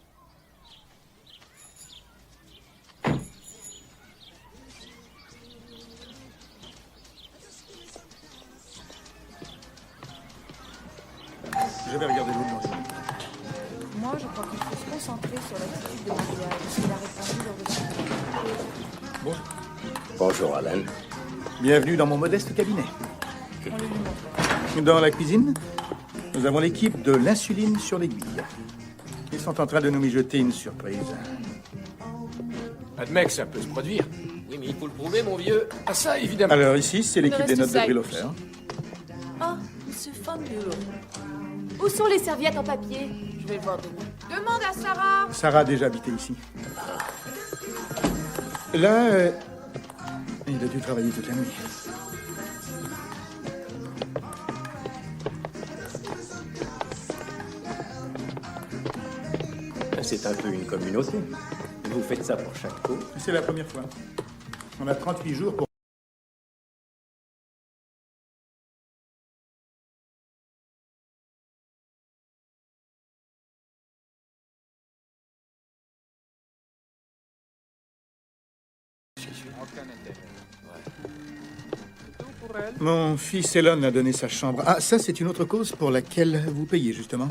Je vais regarder l'autre dans Moi, je crois qu'il faut se concentrer sur l'attitude de Maria et ce qu'il a répondu lors de son Bon. Bonjour, Alan. Bienvenue dans mon modeste cabinet. On le lui montre. Dans la cuisine, nous avons l'équipe de l'insuline sur l'aiguille. Ils sont en train de nous mijoter une surprise. Admets que ça peut se produire. Oui, mais il faut le prouver, mon vieux. Ah, ça, évidemment. Alors ici, c'est l'équipe des notes de side. Brilofer. Ah, monsieur Van Bulow. Où sont les serviettes en papier? Je vais le voir demain. Demande à Sarah. Sarah a déjà habité ici. Là, il a dû travailler toute la nuit. C'est un peu une communauté. Vous faites ça pour chaque coup. C'est la première fois. On a 38 jours pour... Mon fils Elon a donné sa chambre. Ah, ça, c'est une autre cause pour laquelle vous payez, justement.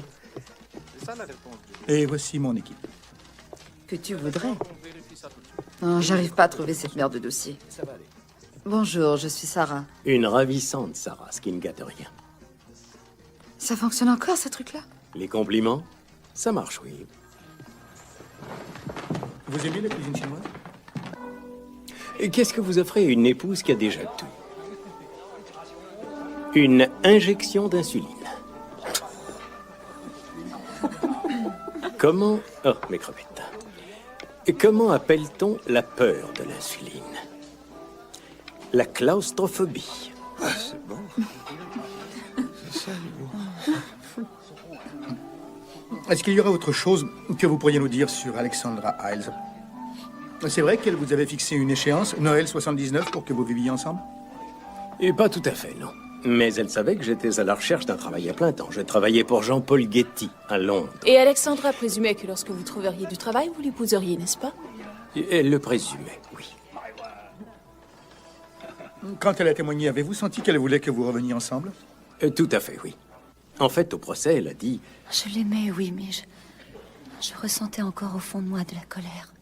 Et voici mon équipe. Que tu voudrais. Non, j'arrive pas à trouver cette merde de dossier. Bonjour, je suis Sarah. Une ravissante Sarah, ce qui ne gâte rien. Ça fonctionne encore, ce truc-là? Les compliments, ça marche, oui. Vous aimez la cuisine chinoise? Et qu'est-ce que vous offrez à une épouse qui a déjà tout? Une injection d'insuline. Comment... Oh, mes crevettes. Comment appelle-t-on la peur de l'insuline? La claustrophobie. Ah, c'est bon. C'est ça, bon. Est-ce qu'il y aura autre chose que vous pourriez nous dire sur Alexandra Hiles? C'est vrai qu'elle vous avait fixé une échéance, Noël 79, pour que vous viviez ensemble? Et pas tout à fait, non. Mais elle savait que j'étais à la recherche d'un travail à plein temps. Je travaillais pour Jean-Paul Getty, à Londres. Et Alexandra présumait que lorsque vous trouveriez du travail, vous l'épouseriez, n'est-ce pas? Et elle le présumait, oui. Quand elle a témoigné, avez-vous senti qu'elle voulait que vous reveniez ensemble? Tout à fait, oui. En fait, au procès, elle a dit... Je l'aimais, oui, mais je ressentais encore au fond de moi de la colère.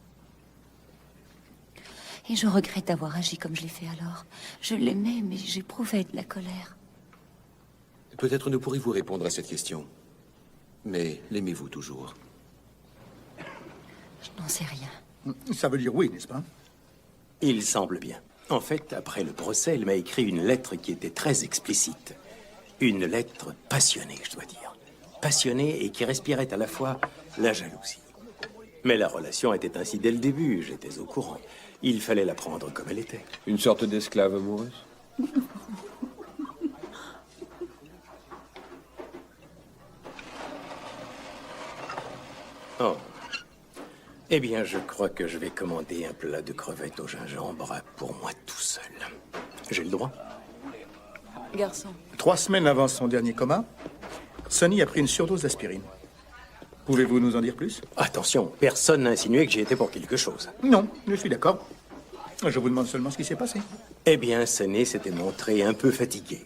Et je regrette d'avoir agi comme je l'ai fait alors. Je l'aimais, mais j'éprouvais de la colère. Peut-être ne pourrez-vous répondre à cette question. Mais l'aimez-vous toujours? Je n'en sais rien. Ça veut dire oui, n'est-ce pas? Il semble bien. En fait, après le procès, elle m'a écrit une lettre qui était très explicite. Une lettre passionnée, je dois dire. Passionnée et qui respirait à la fois la jalousie. Mais la relation était ainsi dès le début, j'étais au courant. Il fallait la prendre comme elle était. Une sorte d'esclave amoureuse? Oh. Eh bien, je crois que je vais commander un plat de crevettes au gingembre pour moi tout seul. J'ai le droit? Garçon. 3 semaines avant son dernier coma, Sonny a pris une surdose d'aspirine. Pouvez-vous nous en dire plus? Attention, personne n'a insinué que j'y étais pour quelque chose. Non, je suis d'accord. Je vous demande seulement ce qui s'est passé. Eh bien, Sonny s'était montré un peu fatigué.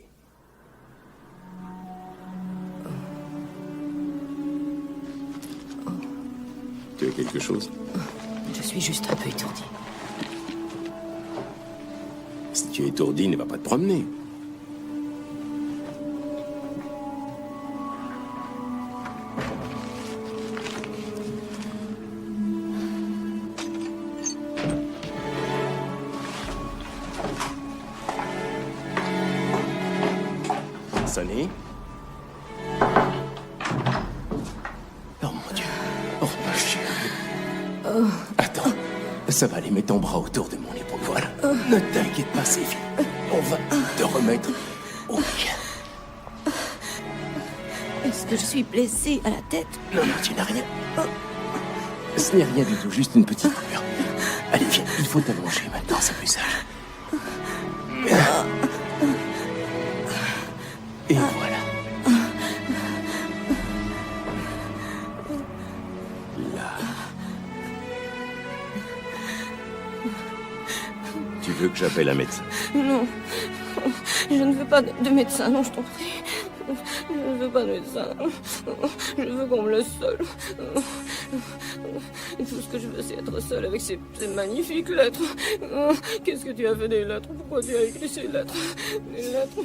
Tu as quelque chose? Je suis juste un peu étourdi. Si tu es étourdi, ne va pas te promener. Sonny? Oh mon Dieu. Oh ma chérie. Attends. Ça va aller, mets ton bras autour de mon épaule. Voilà. Ne t'inquiète pas, c'est fini. On va te remettre au bien. Est-ce que je suis blessée à la tête? Non, non, tu n'as rien. Ce n'est rien du tout, juste une petite coupure. Allez, viens, il faut t'allonger maintenant, c'est plus sage. Et voilà. Là. Tu veux que j'appelle un médecin? Non, je ne veux pas de médecin, non, je t'en prie. Je ne veux pas de médecin. Je veux qu'on me laisse seule. Et tout ce que je veux, c'est être seule avec ces magnifiques lettres. Qu'est-ce que tu as fait des lettres? Pourquoi tu as écrit ces lettres? Des lettres.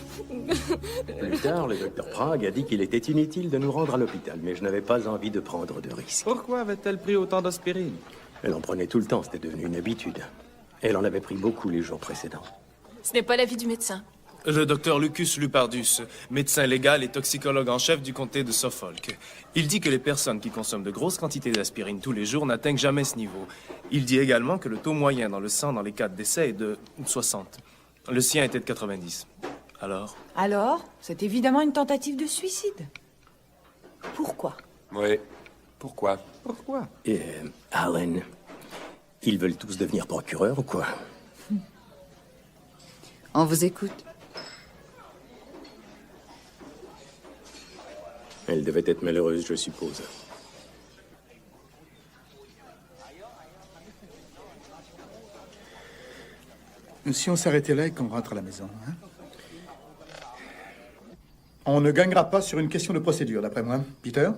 Plus tard, le docteur Prague a dit qu'il était inutile de nous rendre à l'hôpital, mais je n'avais pas envie de prendre de risques. Pourquoi avait-elle pris autant d'aspirine? Elle en prenait tout le temps, c'était devenu une habitude. Elle en avait pris beaucoup les jours précédents. Ce n'est pas l'avis du médecin. Le docteur Lucas Lupardus, médecin légal et toxicologue en chef du comté de Suffolk. Il dit que les personnes qui consomment de grosses quantités d'aspirine tous les jours n'atteignent jamais ce niveau. Il dit également que le taux moyen dans le sang dans les cas de décès est de 60. Le sien était de 90. Alors? Alors, c'est évidemment une tentative de suicide. Pourquoi? Oui. Pourquoi? Pourquoi? Et Alan, ils veulent tous devenir procureurs ou quoi? On vous écoute. Elle devait être malheureuse, je suppose. Si on s'arrêtait là et qu'on rentre à la maison, hein? On ne gagnera pas sur une question de procédure, d'après moi. Peter?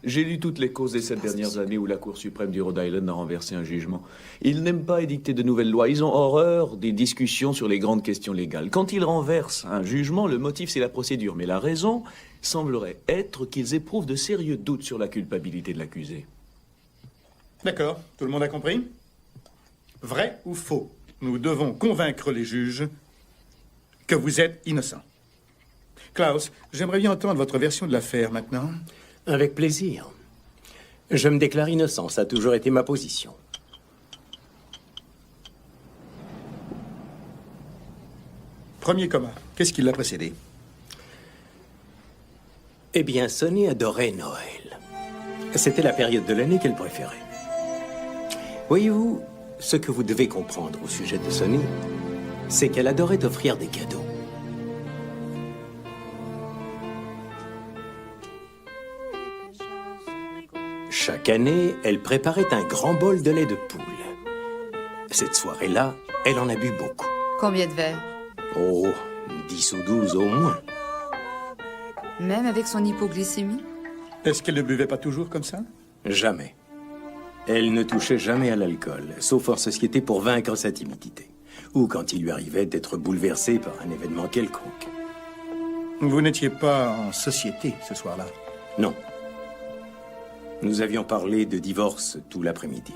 J'ai lu toutes les causes des 7 dernières années où la Cour suprême du Rhode Island a renversé un jugement. Ils n'aiment pas édicter de nouvelles lois. Ils ont horreur des discussions sur les grandes questions légales. Quand ils renversent un jugement, le motif, c'est la procédure. Mais la raison semblerait être qu'ils éprouvent de sérieux doutes sur la culpabilité de l'accusé. D'accord. Tout le monde a compris? Vrai ou faux? Nous devons convaincre les juges que vous êtes innocent. Klaus, j'aimerais bien entendre votre version de l'affaire maintenant. Avec plaisir. Je me déclare innocent, ça a toujours été ma position. Premier coma. Qu'est-ce qui l'a précédé? Eh bien, Sonny adorait Noël. C'était la période de l'année qu'elle préférait. Voyez-vous, ce que vous devez comprendre au sujet de Sonny, c'est qu'elle adorait offrir des cadeaux. Chaque année, elle préparait un grand bol de lait de poule. Cette soirée-là, elle en a bu beaucoup. Combien de verres? Oh, 10 ou 12 au moins. Même avec son hypoglycémie? Est-ce qu'elle ne buvait pas toujours comme ça? Jamais. Elle ne touchait jamais à l'alcool, sauf hors société pour vaincre sa timidité. Ou quand il lui arrivait d'être bouleversé par un événement quelconque. Vous n'étiez pas en société ce soir-là? Non. Nous avions parlé de divorce tout l'après-midi.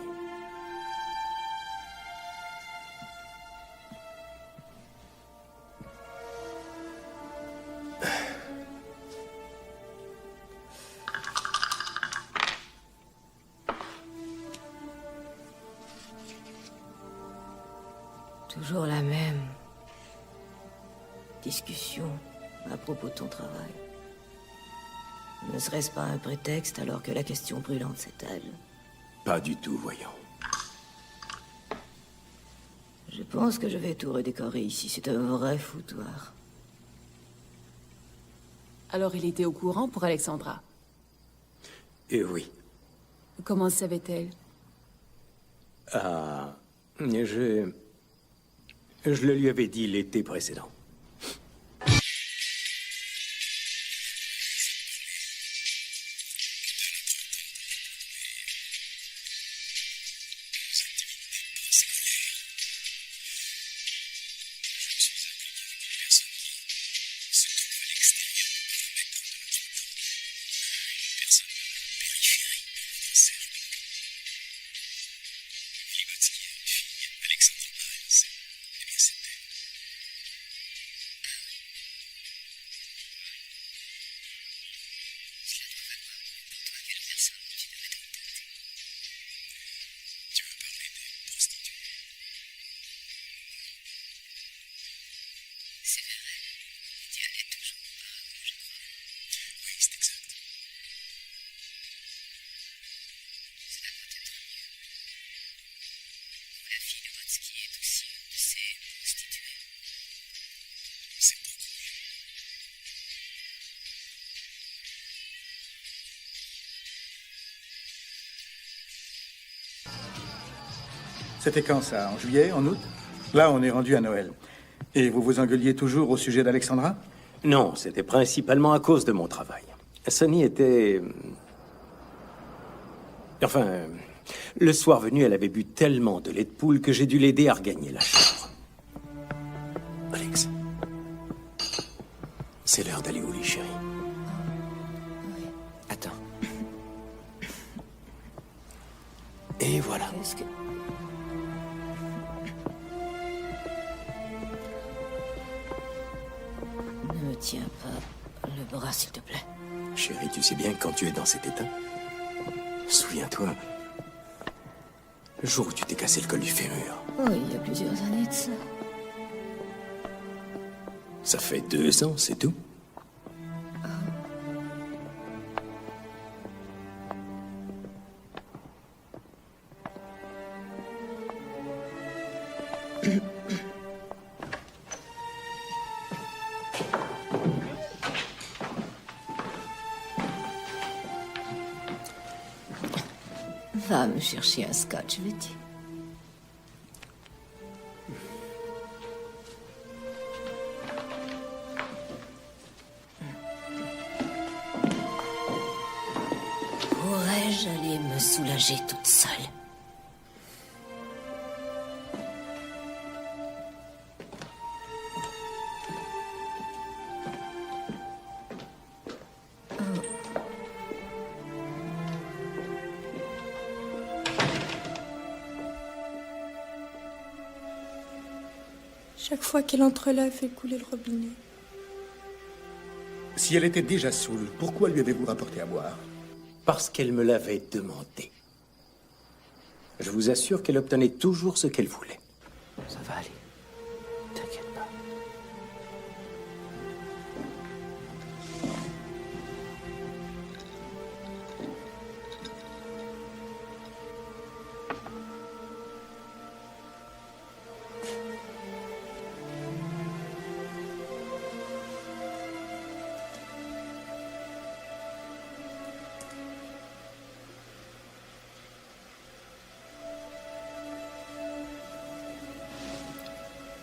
Toujours la même discussion à propos de ton travail. Ne serait-ce pas un prétexte alors que la question brûlante c'est elle? Pas du tout, voyons. Je pense que je vais tout redécorer ici. C'est un vrai foutoir. Alors il était au courant pour Alexandra. Et oui. Comment savait-elle? Ah, je le lui avais dit l'été précédent. C'était quand ça? En juillet? En août? Là, on est rendu à Noël. Et vous vous engueuliez toujours au sujet d'Alexandra? Non, c'était principalement à cause de mon travail. Sonny était... Enfin, le soir venu, elle avait bu tellement de lait de poule que j'ai dû l'aider à regagner la chambre. Alex, c'est l'heure d'aller au lit, chérie. Attends. Et voilà. Qu'est-ce que... Ne me tiens pas le bras, s'il te plaît. Chérie, tu sais bien que quand tu es dans cet état, souviens-toi, le jour où tu t'es cassé le col du fémur. Oh, il y a plusieurs années de ça. Ça fait 2 ans, c'est tout. Va me chercher un scotch, veux-tu? Pourrais-je aller me soulager toute seule? Chaque fois qu'elle entre là, elle fait couler le robinet. Si elle était déjà saoule, pourquoi lui avez-vous rapporté à boire? Parce qu'elle me l'avait demandé. Je vous assure qu'elle obtenait toujours ce qu'elle voulait. Ça va aller. T'inquiète pas.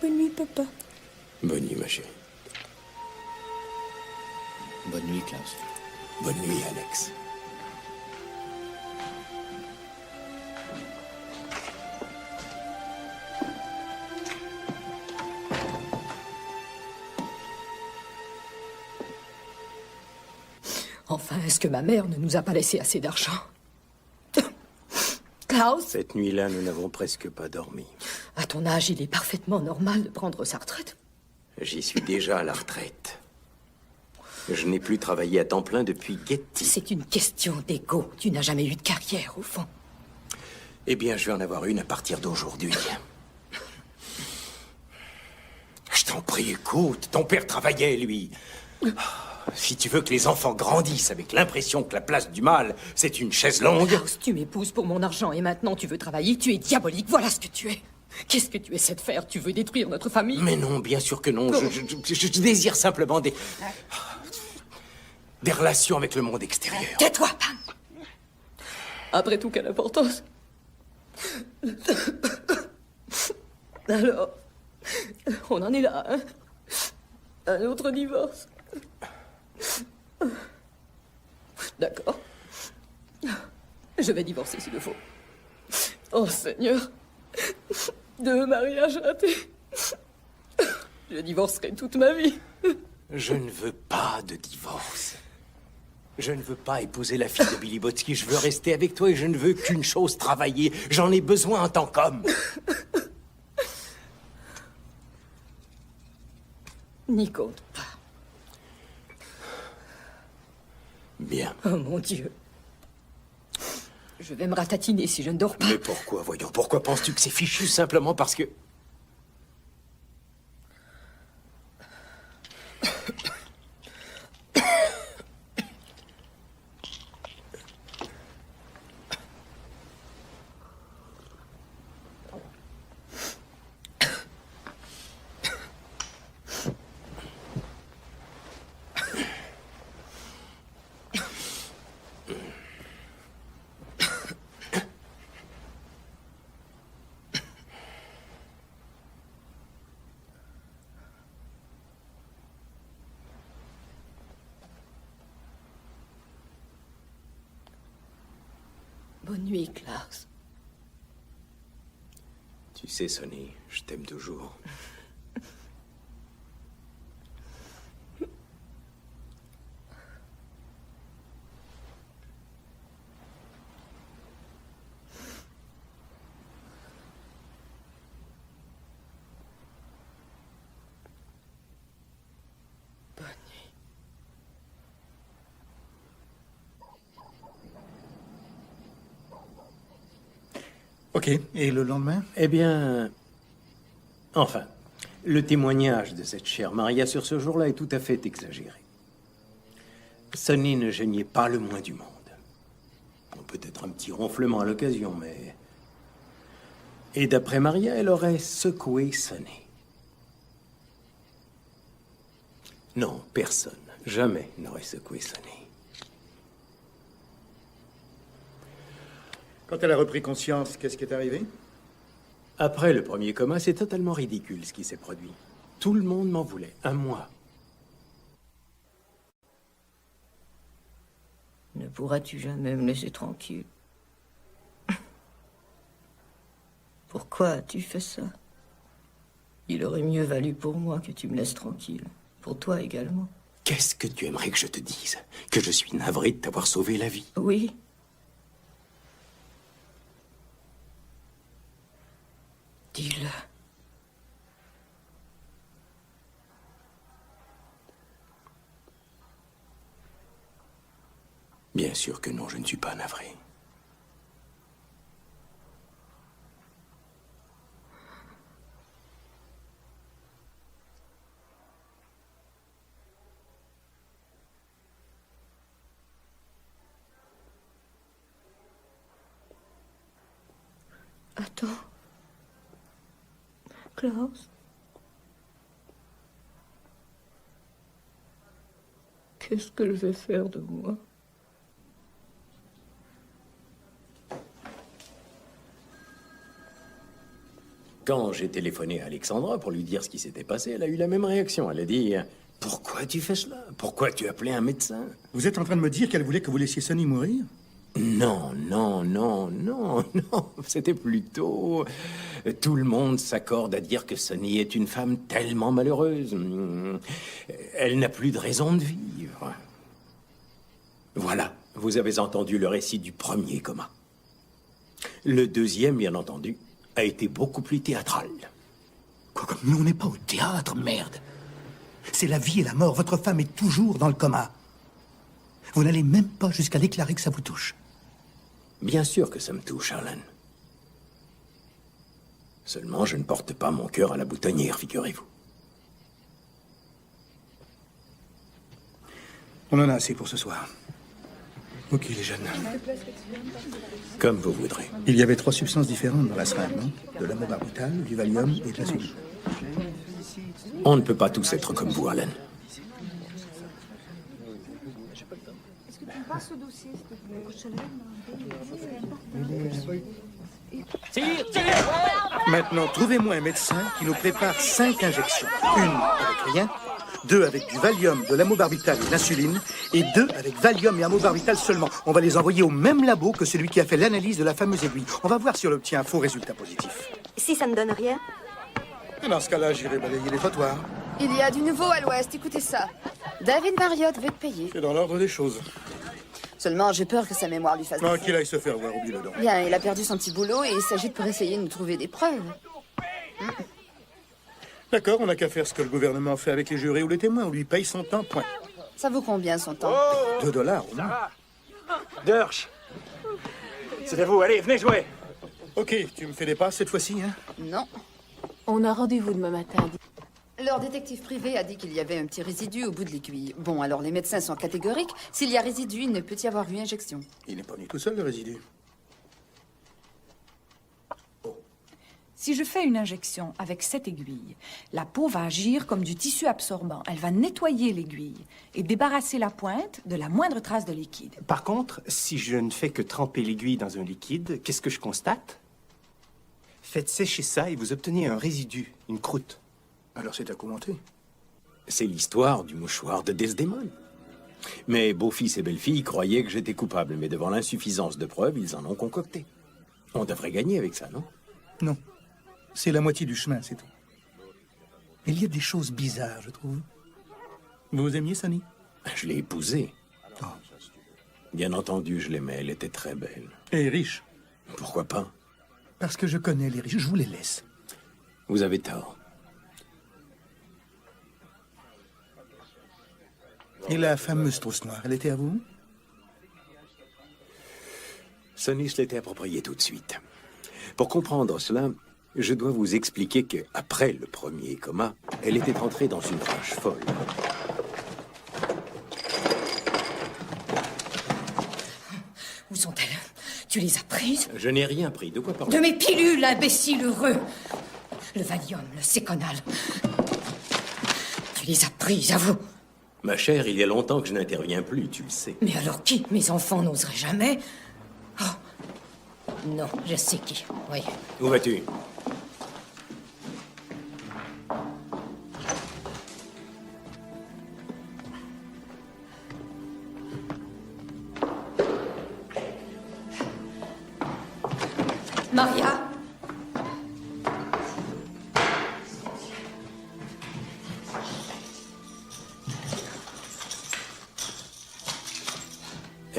Bonne nuit, papa. Bonne nuit, ma chérie. Bonne nuit, Klaus. Bonne nuit, Alex. Enfin, est-ce que ma mère ne nous a pas laissé assez d'argent? Klaus? Cette nuit-là, nous n'avons presque pas dormi. À ton âge, il est parfaitement normal de prendre sa retraite. J'y suis déjà à la retraite. Je n'ai plus travaillé à temps plein depuis Getty. C'est une question d'ego. Tu n'as jamais eu de carrière, au fond. Eh bien, je vais en avoir une à partir d'aujourd'hui. t'en prie, écoute. Ton père travaillait, lui. Si tu veux que les enfants grandissent avec l'impression que la place du mal, c'est une chaise longue... Klaus, tu m'épouses pour mon argent et maintenant tu veux travailler, tu es diabolique, voilà ce que tu es. Qu'est-ce que tu essaies de faire? Tu veux détruire notre famille? Mais non, bien sûr que non. Je désire simplement des relations avec le monde extérieur. Tais-toi, Pam. Après tout, quelle importance? Alors, on en est là, hein? Un autre divorce. D'accord. Je vais divorcer s'il le faut. Oh Seigneur. 2 mariages ratés. Je divorcerai toute ma vie. Je ne veux pas de divorce. Je ne veux pas épouser la fille de Billy Botsky. Je veux rester avec toi et je ne veux qu'une chose, travailler. J'en ai besoin en tant qu'homme. N'y compte pas. Bien. Oh mon Dieu. Je vais me ratatiner si je ne dors pas. Mais pourquoi, voyons, pourquoi penses-tu que c'est fichu simplement parce que... Bonne nuit, Klaus. Tu sais, Sonny, je t'aime toujours. Ok, et le lendemain? Eh bien... Enfin, le témoignage de cette chère Maria sur ce jour-là est tout à fait exagéré. Sonny ne geignait pas le moins du monde. Bon, peut-être un petit ronflement à l'occasion, mais... Et d'après Maria, elle aurait secoué Sonny. Non, personne, jamais n'aurait secoué Sonny. Quand elle a repris conscience, qu'est-ce qui est arrivé? Après le premier coma, c'est totalement ridicule ce qui s'est produit. Tout le monde m'en voulait, un mois. Ne pourras-tu jamais me laisser tranquille? Pourquoi as-tu fait ça? Il aurait mieux valu pour moi que tu me laisses tranquille. Pour toi également. Qu'est-ce que tu aimerais que je te dise? Que je suis navré de t'avoir sauvé la vie? Oui. Dis-le. Bien sûr que non, je ne suis pas navré. Attends. Klaus? Qu'est-ce que je vais faire de moi? Quand j'ai téléphoné à Alexandra pour lui dire ce qui s'était passé, elle a eu la même réaction. Elle a dit « Pourquoi tu fais cela? Pourquoi tu as appelé un médecin ?» Vous êtes en train de me dire qu'elle voulait que vous laissiez Sonny mourir? Non, non, non, non, non. C'était plutôt... Tout le monde s'accorde à dire que Sonny est une femme tellement malheureuse. Elle n'a plus de raison de vivre. Voilà, vous avez entendu le récit du premier coma. Le deuxième, bien entendu, a été beaucoup plus théâtral. Quoi, mais on n'est pas au théâtre, merde. C'est la vie et la mort. Votre femme est toujours dans le coma. Vous n'allez même pas jusqu'à déclarer que ça vous touche. Bien sûr que ça me touche, Harlan. Seulement, je ne porte pas mon cœur à la boutonnière, figurez-vous. On en a assez pour ce soir. Ok, les jeunes. Comme vous voudrez. Il y avait 3 substances différentes dans la seringue, non? De l'amobarbital, du Valium et de la suite. On ne peut pas tous être comme vous, Alan. Est-ce que tu me passes ce dossier, s'il te plaît? Maintenant, trouvez-moi un médecin qui nous prépare 5 injections. 1 avec rien, 2 avec du Valium, de l'amobarbital et de l'insuline, et 2 avec Valium et amobarbital seulement. On va les envoyer au même labo que celui qui a fait l'analyse de la fameuse aiguille. On va voir si on obtient un faux résultat positif. Si ça ne donne rien? Et dans ce cas-là, j'irai balayer les trottoirs. Il y a du nouveau à l'ouest, écoutez ça. David Marriott veut te payer. C'est dans l'ordre des choses. Seulement, j'ai peur que sa mémoire lui fasse Non, défaut. qu'il aille se faire voir, oublie-le donc. Bien, il a perdu son petit boulot et il s'agite pour essayer de nous trouver des preuves. D'accord, on n'a qu'à faire ce que le gouvernement fait avec les jurés ou les témoins. On lui paye son temps, point. Ça vaut combien son temps? $2 au moins. Dersch. C'est à vous, allez, venez jouer. Ok, tu me fais des passes cette fois-ci, hein? Non. On a rendez-vous demain matin. Leur détective privé a dit qu'il y avait un petit résidu au bout de l'aiguille. Bon, alors les médecins sont catégoriques. S'il y a résidu, il ne peut y avoir eu injection. Il n'est pas venu tout seul, le résidu. Si je fais une injection avec cette aiguille, la peau va agir comme du tissu absorbant. Elle va nettoyer l'aiguille et débarrasser la pointe de la moindre trace de liquide. Par contre, si je ne fais que tremper l'aiguille dans un liquide, qu'est-ce que je constate? Faites sécher ça et vous obtenez un résidu, une croûte. Alors c'est à commenter. C'est l'histoire du mouchoir de Desdémone. Mes beaux-fils et belles-filles croyaient que j'étais coupable, mais devant l'insuffisance de preuves, ils en ont concocté. On devrait gagner avec ça, non? Non. C'est la moitié du chemin, c'est tout. Il y a des choses bizarres, je trouve. Vous aimiez Sonny? Je l'ai épousée. Bien entendu, je l'aimais. Elle était très belle. Et riche. Pourquoi pas? Parce que je connais les riches. Je vous les laisse. Vous avez tort. Et la fameuse trousse noire, elle était à vous? Sonny se l'était appropriée tout de suite. Pour comprendre cela, je dois vous expliquer que, après le premier coma, elle était entrée dans une rage folle. Où sont-elles? Tu les as prises? Je n'ai rien pris. De quoi parler? De mes pilules, imbécile heureux! Le Valium, le Séconal. Tu les as prises, avoue! Ma chère, il y a longtemps que je n'interviens plus, tu le sais. Mais alors qui? Mes enfants n'oseraient jamais. Oh. Non, je sais qui. Oui. Où vas-tu? Maria?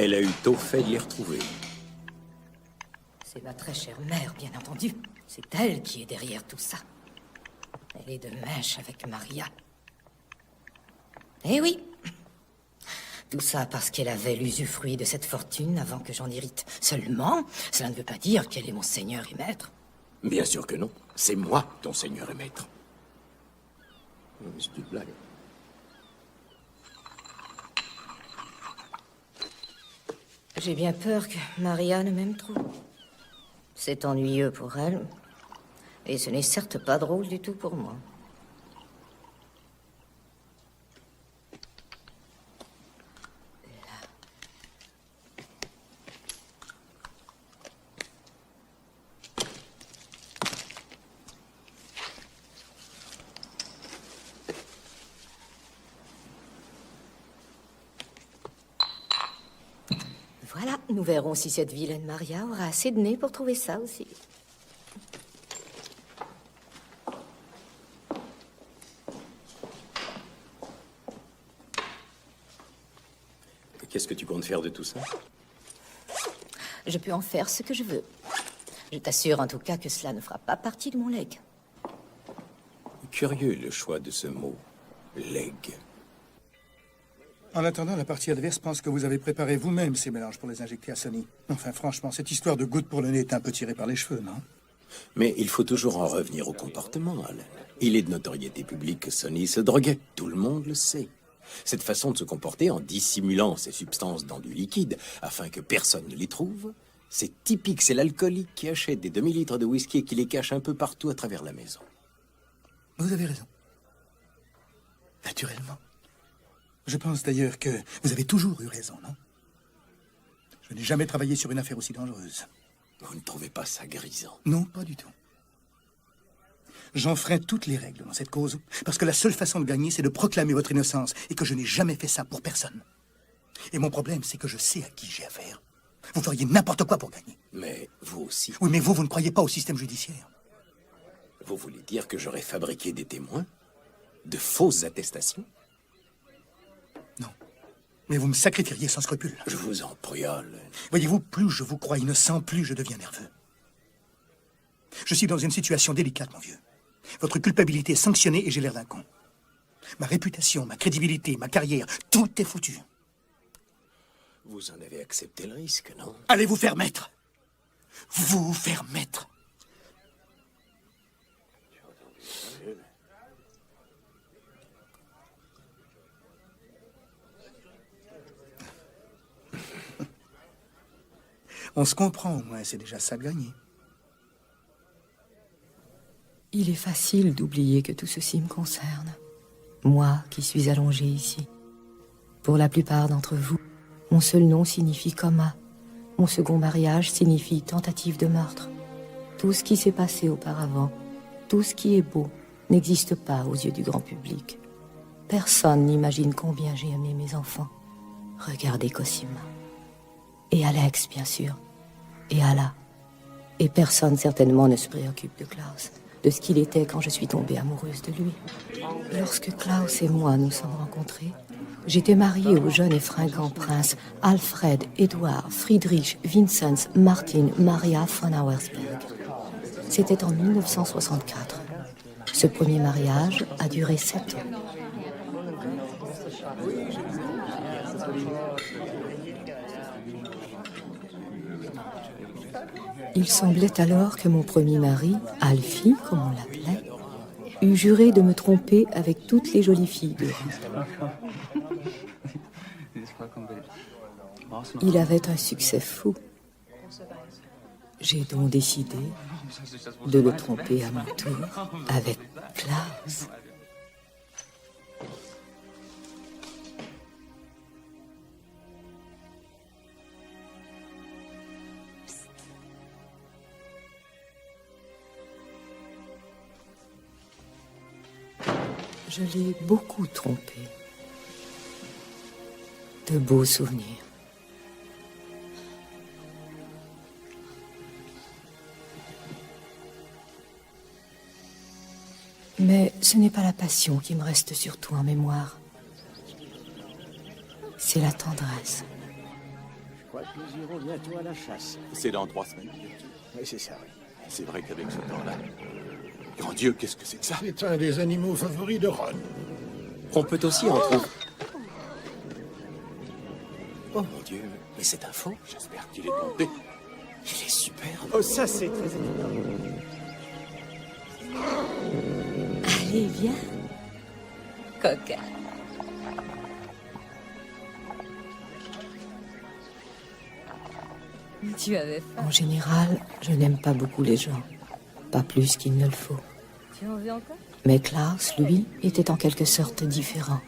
Elle a eu tôt fait de les retrouver. C'est ma très chère mère, bien entendu. C'est elle qui est derrière tout ça. Elle est de mèche avec Maria. Eh oui. Tout ça parce qu'elle avait l'usufruit de cette fortune avant que j'en hérite. Seulement, cela ne veut pas dire qu'elle est mon seigneur et maître. Bien sûr que non. C'est moi, ton seigneur et maître. C'est une blague. J'ai bien peur que Maria ne m'aime trop. C'est ennuyeux pour elle. Et ce n'est certes pas drôle du tout pour moi. Voilà, nous verrons si cette vilaine Maria aura assez de nez pour trouver ça aussi. Qu'est-ce que tu comptes faire de tout ça? Je peux en faire ce que je veux. Je t'assure en tout cas que cela ne fera pas partie de mon legs. Curieux le choix de ce mot. Legs. En attendant, la partie adverse pense que vous avez préparé vous-même ces mélanges pour les injecter à Sonny. Enfin, franchement, cette histoire de goutte pour le nez est un peu tirée par les cheveux, non? Mais il faut toujours en revenir au comportement, Alan. Il est de notoriété publique que Sonny se droguait. Tout le monde le sait. Cette façon de se comporter en dissimulant ces substances dans du liquide afin que personne ne les trouve, c'est typique, c'est l'alcoolique qui achète des demi-litres de whisky et qui les cache un peu partout à travers la maison. Vous avez raison. Naturellement. Je pense d'ailleurs que vous avez toujours eu raison, non? Je n'ai jamais travaillé sur une affaire aussi dangereuse. Vous ne trouvez pas ça grisant? Non, pas du tout. J'enfreins toutes les règles dans cette cause, parce que la seule façon de gagner, c'est de proclamer votre innocence, et que je n'ai jamais fait ça pour personne. Et mon problème, c'est que je sais à qui j'ai affaire. Vous feriez n'importe quoi pour gagner. Mais vous aussi. Oui, mais vous ne croyez pas au système judiciaire. Vous voulez dire que j'aurais fabriqué des témoins? De fausses attestations? Non. Mais vous me sacrifieriez sans scrupule. Je vous en prie. Voyez-vous, plus je vous crois innocent, plus je deviens nerveux. Je suis dans une situation délicate, mon vieux. Votre culpabilité est sanctionnée et j'ai l'air d'un con. Ma réputation, ma crédibilité, ma carrière, tout est foutu. Vous en avez accepté le risque, non? Allez vous faire mettre. Vous faire mettre. On se comprend au moins, c'est déjà ça de gagner. Il est facile d'oublier que tout ceci me concerne. Moi qui suis allongée ici. Pour la plupart d'entre vous, mon seul nom signifie coma. Mon second mariage signifie tentative de meurtre. Tout ce qui s'est passé auparavant, tout ce qui est beau, n'existe pas aux yeux du grand public. Personne n'imagine combien j'ai aimé mes enfants. Regardez Cosima. Et Alex, bien sûr. Et Ala. Et personne certainement ne se préoccupe de Klaus, de ce qu'il était quand je suis tombée amoureuse de lui. Lorsque Klaus et moi nous sommes rencontrés, j'étais mariée au jeune et fringant prince Alfred, Edward, Friedrich, Vinzenz, Martin, Maria von Auersperg. C'était en 1964. Ce premier mariage a duré 7 ans. Il semblait alors que mon premier mari, Alfie, comme on l'appelait, eût juré de me tromper avec toutes les jolies filles d'Europe. Il avait un succès fou. J'ai donc décidé de le tromper à mon tour avec Klaus. Je l'ai beaucoup trompé. De beaux souvenirs. Mais ce n'est pas la passion qui me reste surtout en mémoire. C'est la tendresse. Je crois que nous irons bientôt à la chasse. C'est dans 3 semaines. Oui, c'est ça, oui. C'est vrai qu'avec ce temps-là... Grand Dieu, qu'est-ce que c'est que ça? C'est un des animaux favoris de Ron. On peut aussi en trouver... Oh mon Dieu, mais c'est un faux. J'espère qu'il est monté. Il est superbe. Oh, ça c'est très étonnant. Allez, viens. Coquin. Tu avais faim. En général, je n'aime pas beaucoup les gens. Pas plus qu'il ne le faut. Tu en veux encore? Mais Klaus, lui, était en quelque sorte différent.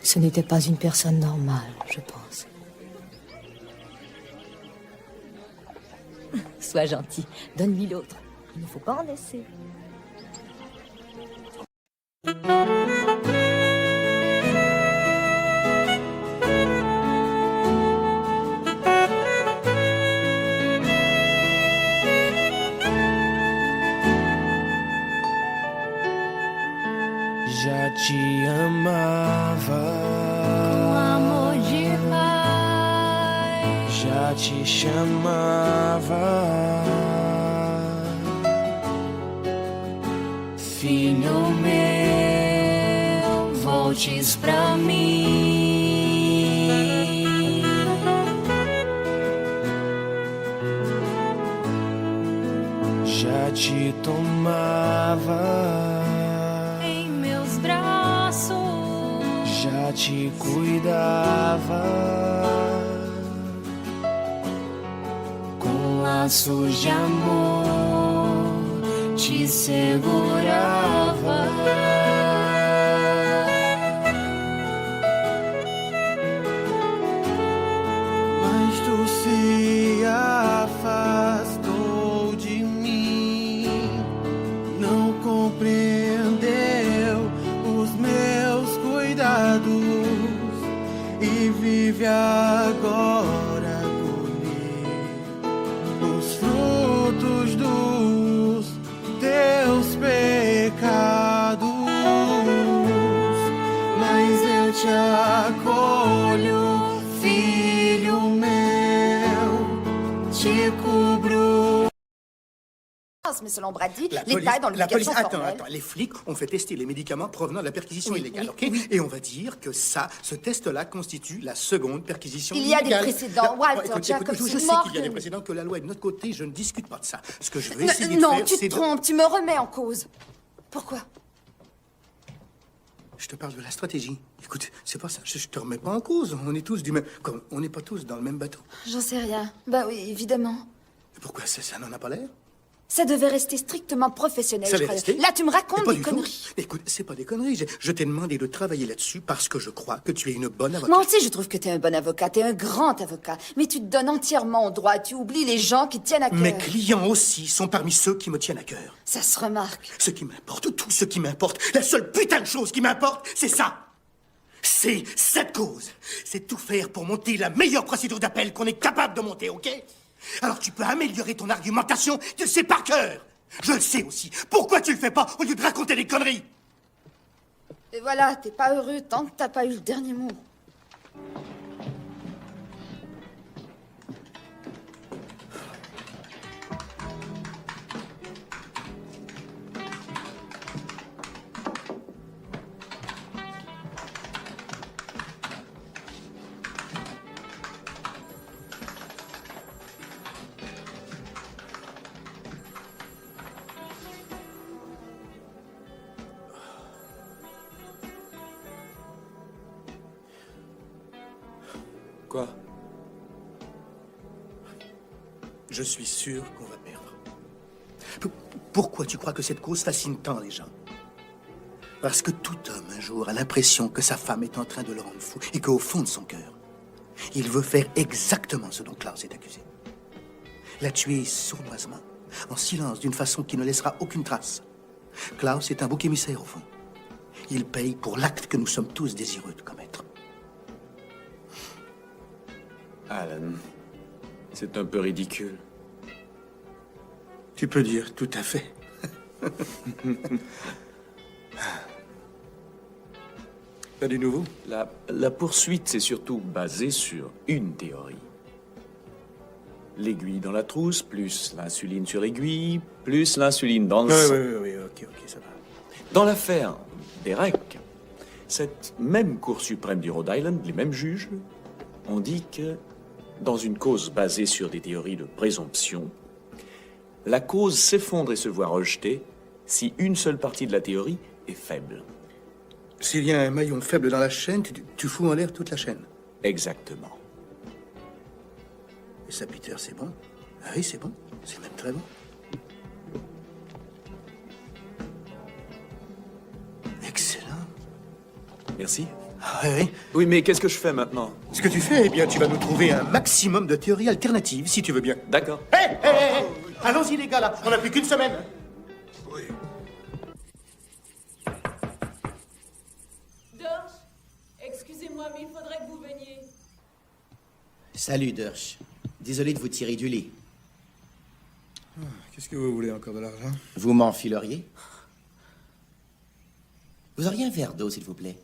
Ce n'était pas une personne normale, je pense. Sois gentil, donne-lui l'autre. Il ne faut pas en laisser. Já te amava, Com amor de pai, já te chamava, filho meu, voltes pra mim. já te tomava Em meus braços, te cuidava com laços de amor, te segurava. Mas tu se afastou de mim, não compreendeu os meus cuidados e vive agora colher os frutos dos teus pecados. Mas eu te acolho, filho meu, te cubro. Mais selon Brady, La l'État est dans l'obligation attends, formelle. les flics ont fait tester les médicaments provenant de la perquisition illégale, ok? Et on va dire que ce test-là constitue la seconde perquisition Il y a illégale. des précédents, Walter, Écoute, Jacobs, je sais Morgan. qu'il y a des précédents, que la loi est de notre côté, je ne discute pas de ça. Ce que je veux essayer de Non, faire, tu c'est te trompes, tu me remets en cause. Pourquoi? Je te parle de la stratégie. Écoute, c'est pas ça, je te remets pas en cause. On est tous du même... Comme on n'est pas tous dans le même bateau. J'en sais rien. Bah oui, évidemment. Pourquoi ça n'en a pas l'air? Ça devait rester strictement professionnel, Ça je va croyais. rester? Là, tu me Mais racontes pas des du tout. conneries. Écoute, c'est pas des conneries. Je t'ai demandé de travailler là-dessus parce que je crois que tu es une bonne avocate. Moi aussi, je trouve que t'es un bon avocat, t'es un grand avocat. Mais tu te donnes entièrement au droit, tu oublies les gens qui te tiennent à cœur. Mes clients aussi sont parmi ceux qui me tiennent à cœur. Ça se remarque. Ce qui m'importe, tout ce qui m'importe, la seule putain de chose qui m'importe, c'est ça. C'est cette cause. C'est tout faire pour monter la meilleure procédure d'appel qu'on est capable de monter, ok? Alors tu peux améliorer ton argumentation, tu le sais par cœur. Je le sais aussi. Pourquoi tu le fais pas au lieu de raconter des conneries? Et voilà, t'es pas heureux tant que t'as pas eu le dernier mot. Quoi? Je suis sûr qu'on va perdre. Pourquoi tu crois que cette cause fascine tant les gens? Parce que tout homme, un jour, a l'impression que sa femme est en train de le rendre fou et qu'au fond de son cœur, il veut faire exactement ce dont Klaus est accusé. La tuer sournoisement, en silence, d'une façon qui ne laissera aucune trace. Klaus est un bouc émissaire, au fond. Il paye pour l'acte que nous sommes tous désireux de commettre. Alan, c'est un peu ridicule. Tu peux dire tout à fait. Pas du nouveau? La poursuite, c'est surtout basé sur une théorie. L'aiguille dans la trousse, plus l'insuline sur l'aiguille, plus l'insuline dans le sang. Oui, ok, ça va. Dans l'affaire Derek, cette même Cour suprême du Rhode Island, les mêmes juges, ont dit que, dans une cause basée sur des théories de présomption, la cause s'effondre et se voit rejetée si une seule partie de la théorie est faible. S'il y a un maillon faible dans la chaîne, tu fous en l'air toute la chaîne. Exactement. Et ça, Peter, c'est bon? Ah oui, c'est bon. C'est même très bon. Excellent. Merci. Ah oui. Oui, mais qu'est-ce que je fais maintenant? Ce que tu fais, eh bien, tu vas nous trouver un maximum de théories alternatives, si tu veux bien. D'accord. Hé, allons-y, les gars, là. On n'a plus qu'une semaine. Oui. Dorch, excusez-moi, mais il faudrait que vous veniez. Salut, Dersh. Désolé de vous tirer du lit. Qu'est-ce que vous voulez, encore de l'argent? Vous m'en fileriez? Vous auriez un verre d'eau, s'il vous plaît?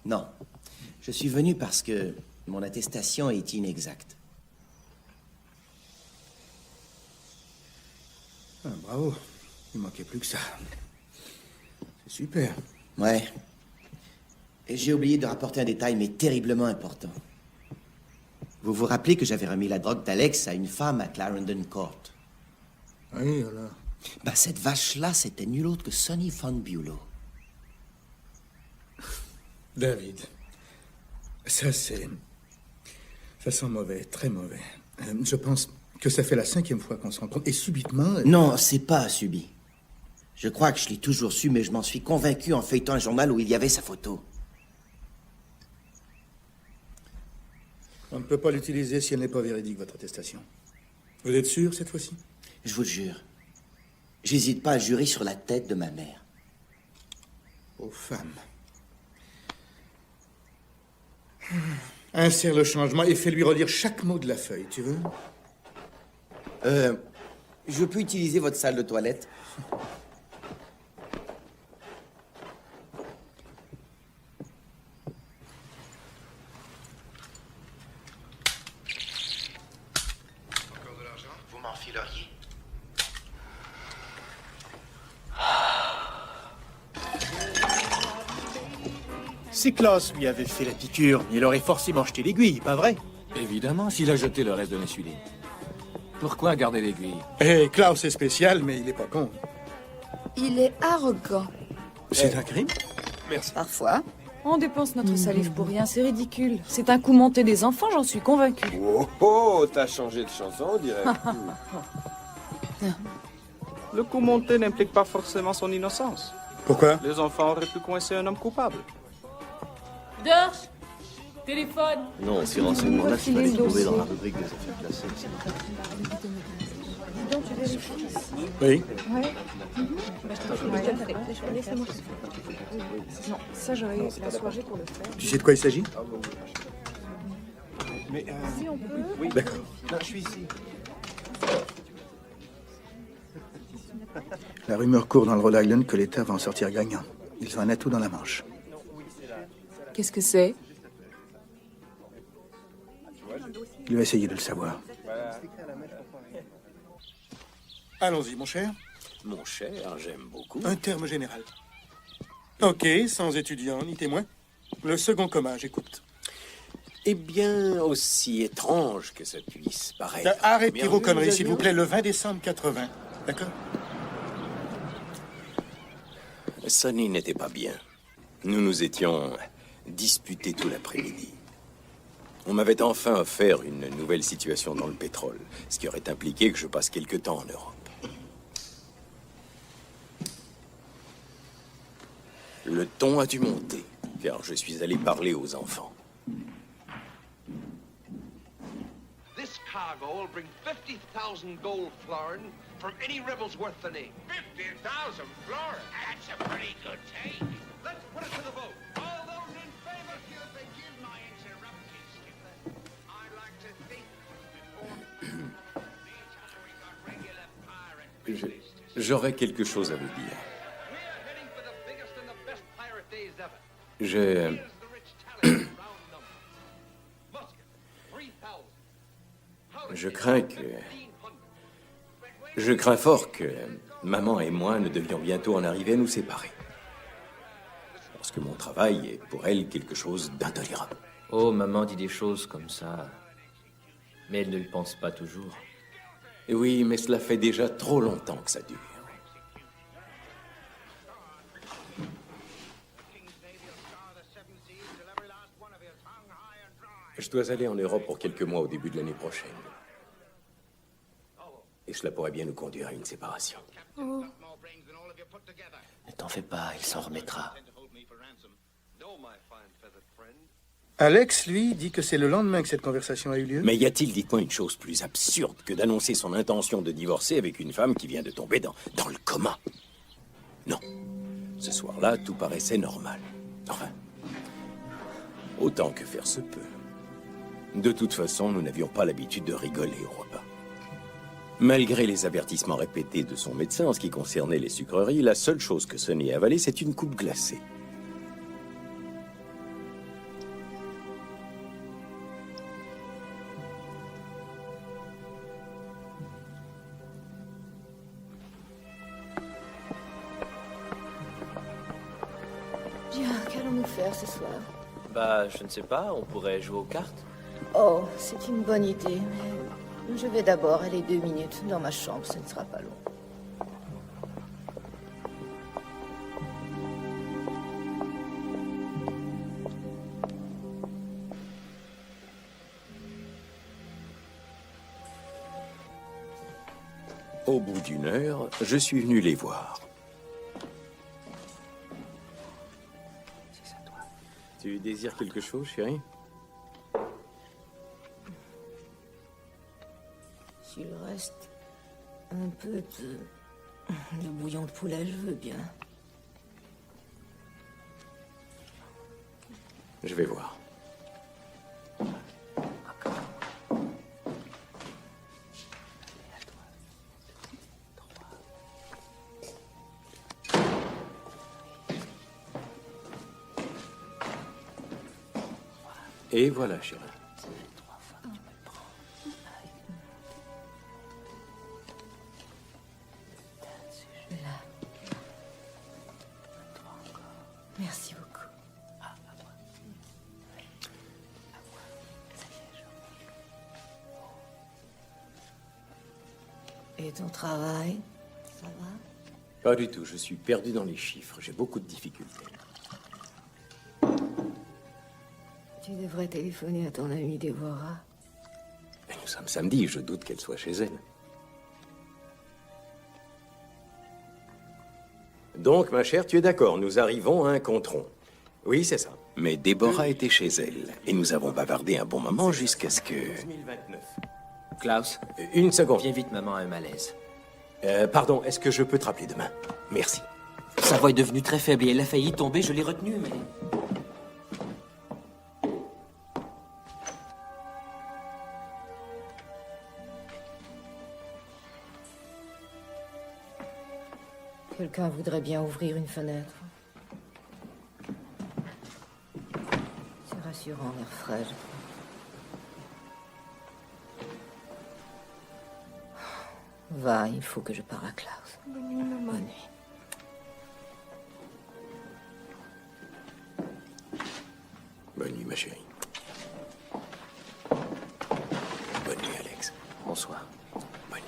Non. Je suis venu parce que mon attestation est inexacte. Ah, bravo. Il manquait plus que ça. C'est super. Ouais. Et j'ai oublié de rapporter un détail, mais terriblement important. Vous vous rappelez que j'avais remis la drogue d'Alex à une femme à Clarendon Court? Oui, alors. Bah, cette vache-là, c'était nul autre que Sonny von Bülow. David, ça sent mauvais, très mauvais. Je pense que ça fait la 5e fois qu'on se rencontre, et subitement... Non, c'est pas subi. Je crois que je l'ai toujours su, mais je m'en suis convaincu en feuilletant un journal où il y avait sa photo. On ne peut pas l'utiliser si elle n'est pas véridique, votre attestation. Vous êtes sûr, cette fois-ci? Je vous le jure. J'hésite pas à jurer sur la tête de ma mère. Aux femmes. Insère le changement et fais-lui relire chaque mot de la feuille, tu veux? Je peux utiliser votre salle de toilette? Encore de l'argent? Vous m'en fileriez? Si Klaus lui avait fait la piqûre, il aurait forcément jeté l'aiguille, pas vrai? Évidemment, s'il a jeté le reste de l'insuline. Pourquoi garder l'aiguille? Eh, Klaus est spécial, mais il est pas con. Il est arrogant. C'est un crime? Merci. Parfois. On dépense notre salive pour rien, c'est ridicule. C'est un coup monté des enfants, j'en suis convaincue. Oh, t'as changé de chanson, on dirait. Le coup monté n'implique pas forcément son innocence. Pourquoi? Les enfants auraient pu coincer un homme coupable. Dorsch, téléphone. Non, ces renseignements-là, il fallait les trouver dans la rubrique des affaires classées. Donc tu vérifies ici? Oui. Ouais. Non, ça j'aurais la soirée pour le faire. Tu sais de quoi il s'agit? Mais, Si on peut. oui. D'accord. Non, je suis ici. La rumeur court dans le Rhode Island que l'État va en sortir gagnant. Ils ont un atout dans la manche. Qu'est-ce que c'est? Il va essayer de le savoir. Allons-y, mon cher. Mon cher, j'aime beaucoup. Un terme général. Ok, sans étudiant ni témoin. Le second coma, j'écoute. Eh bien, aussi étrange que ça puisse paraître. Arrêtez vos conneries, nous s'il vous avions- plaît, le 20 décembre 80. D'accord? Sonny n'était pas bien. Nous nous étions disputés tout l'après-midi. On m'avait enfin offert une nouvelle situation dans le pétrole, ce qui aurait impliqué que je passe quelque temps en Europe. Le ton a dû monter, car je suis allé parler aux enfants. This cargo will bring 50,000 gold florin from any rebels worth the name. 50,000 florin? That's a pretty good take. Let's put it to the vote. All those in favor, you forgive my interrupting, Skipper. I'd like to think before we got regular pirate J'aurais quelque chose à vous dire. We're heading for the biggest and the best pirate days ever. Je... Je crains que... Je crains fort que maman et moi ne devions bientôt en arriver à nous séparer. Parce que mon travail est pour elle quelque chose d'intolérable. Oh, maman dit des choses comme ça. Mais elle ne le pense pas toujours. Et oui, mais cela fait déjà trop longtemps que ça dure. Je dois aller en Europe pour quelques mois au début de l'année prochaine. Et cela pourrait bien nous conduire à une séparation. Ne t'en fais pas, il s'en remettra. Alex, lui, dit que c'est le lendemain que cette conversation a eu lieu. Mais y a-t-il, dites-moi, une chose plus absurde que d'annoncer son intention de divorcer avec une femme qui vient de tomber dans le coma? Non. Ce soir-là, tout paraissait normal. Enfin, autant que faire se peut. De toute façon, nous n'avions pas l'habitude de rigoler au repas. Malgré les avertissements répétés de son médecin en ce qui concernait les sucreries, la seule chose que Sonny a avalée, c'est une coupe glacée. Bien, qu'allons-nous faire ce soir? Bah, je ne sais pas, on pourrait jouer aux cartes. Oh, c'est une bonne idée, mais je vais d'abord aller 2 minutes dans ma chambre, ce ne sera pas long. Au bout d'une heure, je suis venu les voir. Tu désires quelque chose, chérie? S'il reste un peu de bouillon de poulet, je veux bien. Je vais voir. Et voilà, chérie. Merci beaucoup. Et ton travail, ça va? Pas du tout, je suis perdu dans les chiffres. J'ai beaucoup de difficultés. Tu devrais téléphoner à ton amie Déborah. Mais nous sommes samedi, je doute qu'elle soit chez elle. Donc, ma chère, tu es d'accord, nous arrivons à un contron. Oui, c'est ça. Mais Déborah était chez elle, et nous avons bavardé un bon moment jusqu'à ce que... 2029. Klaus? Une seconde. Viens vite, maman a un malaise. Pardon, est-ce que je peux te rappeler demain? Merci. Sa voix est devenue très faible et elle a failli tomber, je l'ai retenue, mais... Quelqu'un voudrait bien ouvrir une fenêtre. C'est rassurant, l'air frais, je trouve. Va, il faut que je parle à Klaus. Bonne nuit, maman. Bonne nuit. Bonne nuit, ma chérie. Bonne nuit, Alex. Bonsoir. Bonne nuit.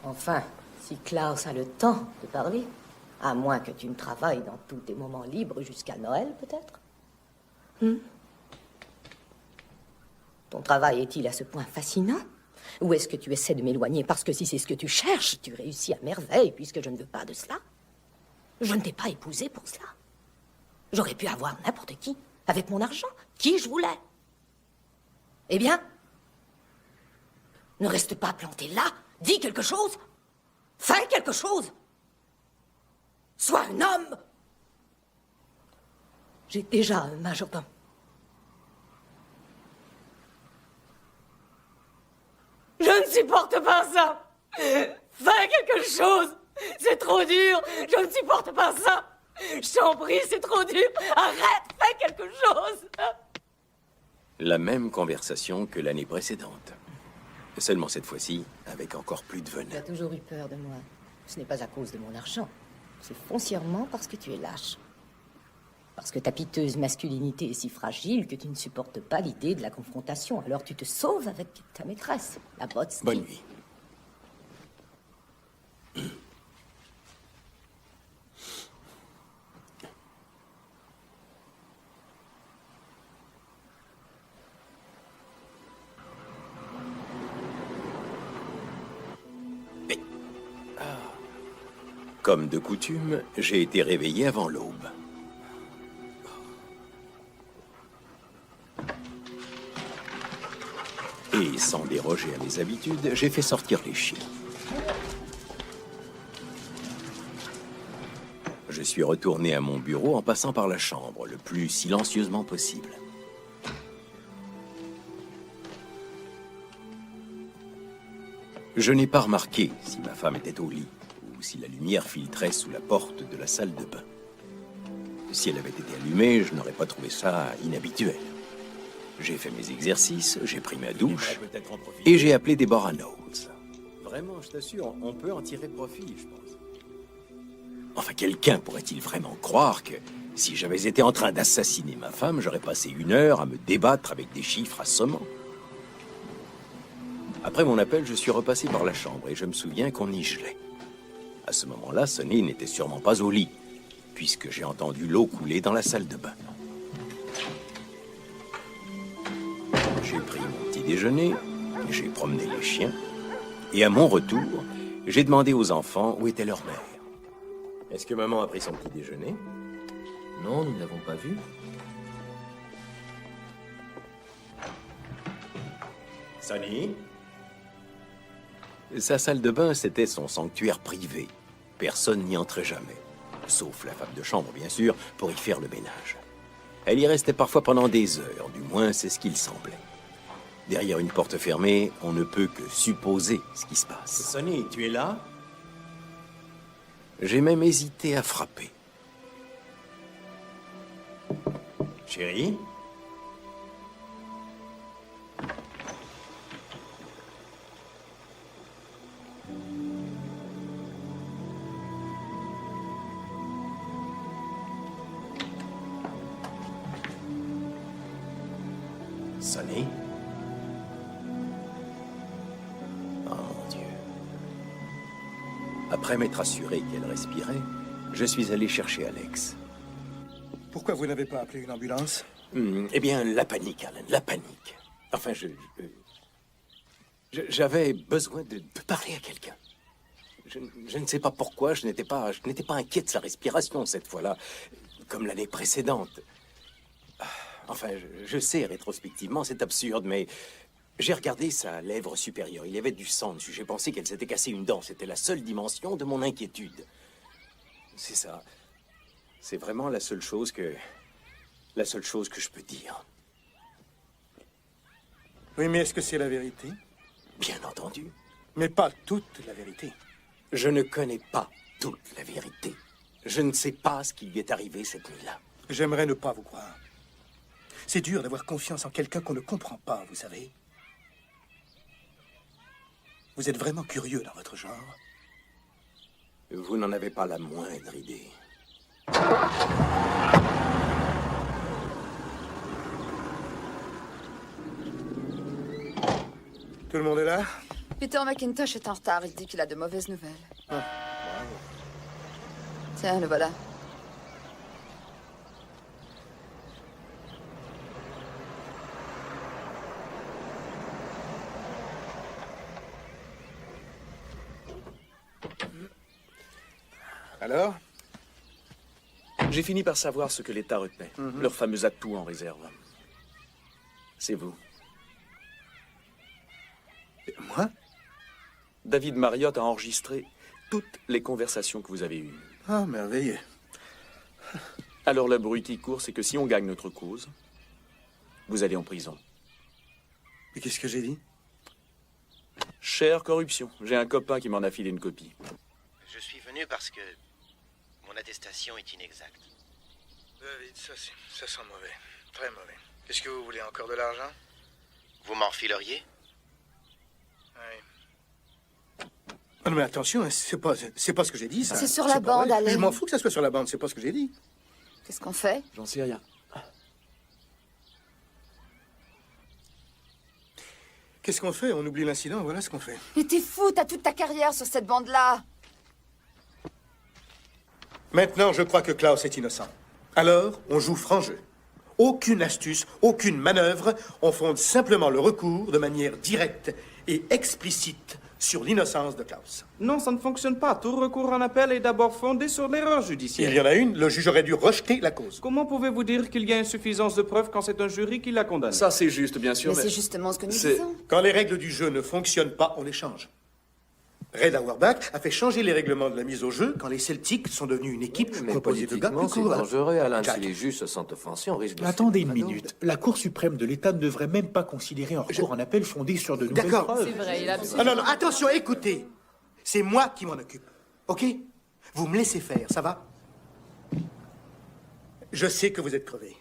Enfin, si Klaus a le temps de parler, à moins que tu ne travailles dans tous tes moments libres jusqu'à Noël, peut-être. Ton travail est-il à ce point fascinant? Ou est-ce que tu essaies de m'éloigner parce que si c'est ce que tu cherches, tu réussis à merveille puisque je ne veux pas de cela? Je ne t'ai pas épousé pour cela. J'aurais pu avoir n'importe qui, avec mon argent, qui je voulais. Eh bien, ne reste pas planté là, dis quelque chose, fais quelque chose. Sois un homme. J'ai déjà un majordome. Je ne supporte pas ça. Fais quelque chose. C'est trop dur. Je ne supporte pas ça. Je t'en prie, c'est trop dur. Arrête, fais quelque chose. La même conversation que l'année précédente. Seulement cette fois-ci, avec encore plus de Tu venin. as toujours eu peur de moi. Ce n'est pas à cause de mon argent. C'est foncièrement parce que tu es lâche. Parce que ta piteuse masculinité est si fragile que tu ne supportes pas l'idée de la confrontation. Alors tu te sauves avec ta maîtresse, la botte. Bonne nuit. Comme de coutume, j'ai été réveillé avant l'aube. Et sans déroger à mes habitudes, j'ai fait sortir les chiens. Je suis retourné à mon bureau en passant par la chambre, le plus silencieusement possible. Je n'ai pas remarqué si ma femme était au lit ou si la lumière filtrait sous la porte de la salle de bain. Si elle avait été allumée, je n'aurais pas trouvé ça inhabituel. J'ai fait mes exercices, j'ai pris ma douche et j'ai appelé Deborah Knowles. Vraiment, je t'assure, on peut en tirer profit, je pense. Enfin, quelqu'un pourrait-il vraiment croire que si j'avais été en train d'assassiner ma femme, j'aurais passé 1 heure à me débattre avec des chiffres assommants? Après mon appel, je suis repassé par la chambre et je me souviens qu'on y gelait. À ce moment-là, Sonny n'était sûrement pas au lit, puisque j'ai entendu l'eau couler dans la salle de bain. J'ai pris mon petit déjeuner, j'ai promené les chiens, et à mon retour, j'ai demandé aux enfants où était leur mère. Est-ce que maman a pris son petit déjeuner? Non, nous ne l'avons pas vu. Sonny? Sa salle de bain, c'était son sanctuaire privé. Personne n'y entrait jamais. Sauf la femme de chambre, bien sûr, pour y faire le ménage. Elle y restait parfois pendant des heures, du moins c'est ce qu'il semblait. Derrière une porte fermée, on ne peut que supposer ce qui se passe. Sonny, tu es là? J'ai même hésité à frapper. Chérie? Sonny? Oh mon Dieu. Après m'être assuré qu'elle respirait, je suis allé chercher Alex. Pourquoi vous n'avez pas appelé une ambulance? Eh bien, la panique, Alan, la panique. Enfin, j'avais besoin de parler à quelqu'un. Je ne sais pas pourquoi, je n'étais pas inquiet de sa respiration cette fois-là, comme l'année précédente. Enfin, je sais, rétrospectivement, c'est absurde, mais j'ai regardé sa lèvre supérieure. Il y avait du sang dessus. J'ai pensé qu'elle s'était cassée une dent. C'était la seule dimension de mon inquiétude. C'est ça. C'est vraiment la seule chose que je peux dire. Oui, mais est-ce que c'est la vérité? Bien entendu. Mais pas toute la vérité. Je ne connais pas toute la vérité. Je ne sais pas ce qui lui est arrivé cette nuit-là. J'aimerais ne pas vous croire. C'est dur d'avoir confiance en quelqu'un qu'on ne comprend pas, vous savez. Vous êtes vraiment curieux dans votre genre. Vous n'en avez pas la moindre idée. Tout le monde est là? Peter McIntosh est en retard. Il dit qu'il a de mauvaises nouvelles. Tiens, le voilà. Alors? J'ai fini par savoir ce que l'État retenait. Leur fameux atout en réserve. C'est vous. Moi? David Marriott a enregistré toutes les conversations que vous avez eues. Ah, merveilleux. Alors le bruit qui court, c'est que si on gagne notre cause, vous allez en prison. Mais qu'est-ce que j'ai dit? Chère corruption, j'ai un copain qui m'en a filé une copie. Je suis venu parce que mon attestation est inexacte. David, ça sent mauvais. Très mauvais. Est-ce que vous voulez encore de l'argent? Vous m'en refileriez? Oui. Ah non, mais attention, hein, c'est pas ce que j'ai dit, ça. C'est sur la bande, Alain. Je m'en fous que ça soit sur la bande, c'est pas ce que j'ai dit. Qu'est-ce qu'on fait? J'en sais rien. Qu'est-ce qu'on fait? On oublie l'incident, voilà ce qu'on fait. Mais t'es fou, t'as toute ta carrière sur cette bande-là. Maintenant, je crois que Klaus est innocent. Alors, on joue franc jeu. Aucune astuce, aucune manœuvre. On fonde simplement le recours de manière directe et explicite sur l'innocence de Klaus. Non, ça ne fonctionne pas. Tout recours en appel est d'abord fondé sur l'erreur judiciaire. Il y en a une, le juge aurait dû rejeter la cause. Comment pouvez-vous dire qu'il y a insuffisance de preuves quand c'est un jury qui l'a condamné? Ça, c'est juste, bien sûr. Mais c'est justement ce que nous disons. Quand les règles du jeu ne fonctionnent pas, on les change. Red Auerbach a fait changer les règlements de la mise au jeu quand les Celtics sont devenus une équipe composée de gars plus c'est courageux. dangereux, Alan. Jack. Si les juges se sentent offensés, on risque de... Attendez une minute. La Cour suprême de l'État ne devrait même pas considérer un recours en appel fondé sur de nouvelles D'accord. preuves. C'est vrai, il a Ah non, non, attention, écoutez. C'est moi qui m'en occupe. OK? Vous me laissez faire, ça va? Je sais que vous êtes crevés.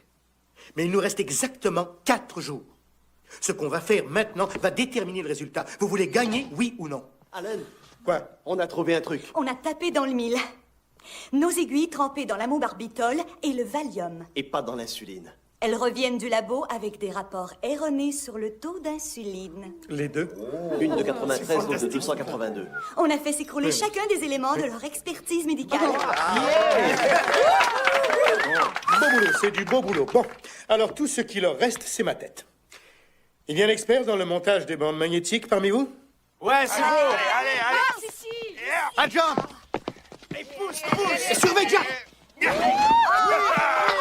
Mais il nous reste exactement 4 jours. Ce qu'on va faire maintenant va déterminer le résultat. Vous voulez gagner, oui ou non? Alan, quoi? On a trouvé un truc. On a tapé dans le mille. Nos aiguilles trempées dans l'amobarbitol et le Valium. Et pas dans l'insuline. Elles reviennent du labo avec des rapports erronés sur le taux d'insuline. Les deux? Une de 93, l'autre de 282. On a fait s'écrouler chacun des éléments de leur expertise médicale. Beau boulot, c'est du beau boulot. Bon, alors tout ce qui leur reste, c'est ma tête. Il y a un expert dans le montage des bandes magnétiques parmi vous? Ouais, c'est beau. Allez. À jump. Et pousse. Et surveille Jack.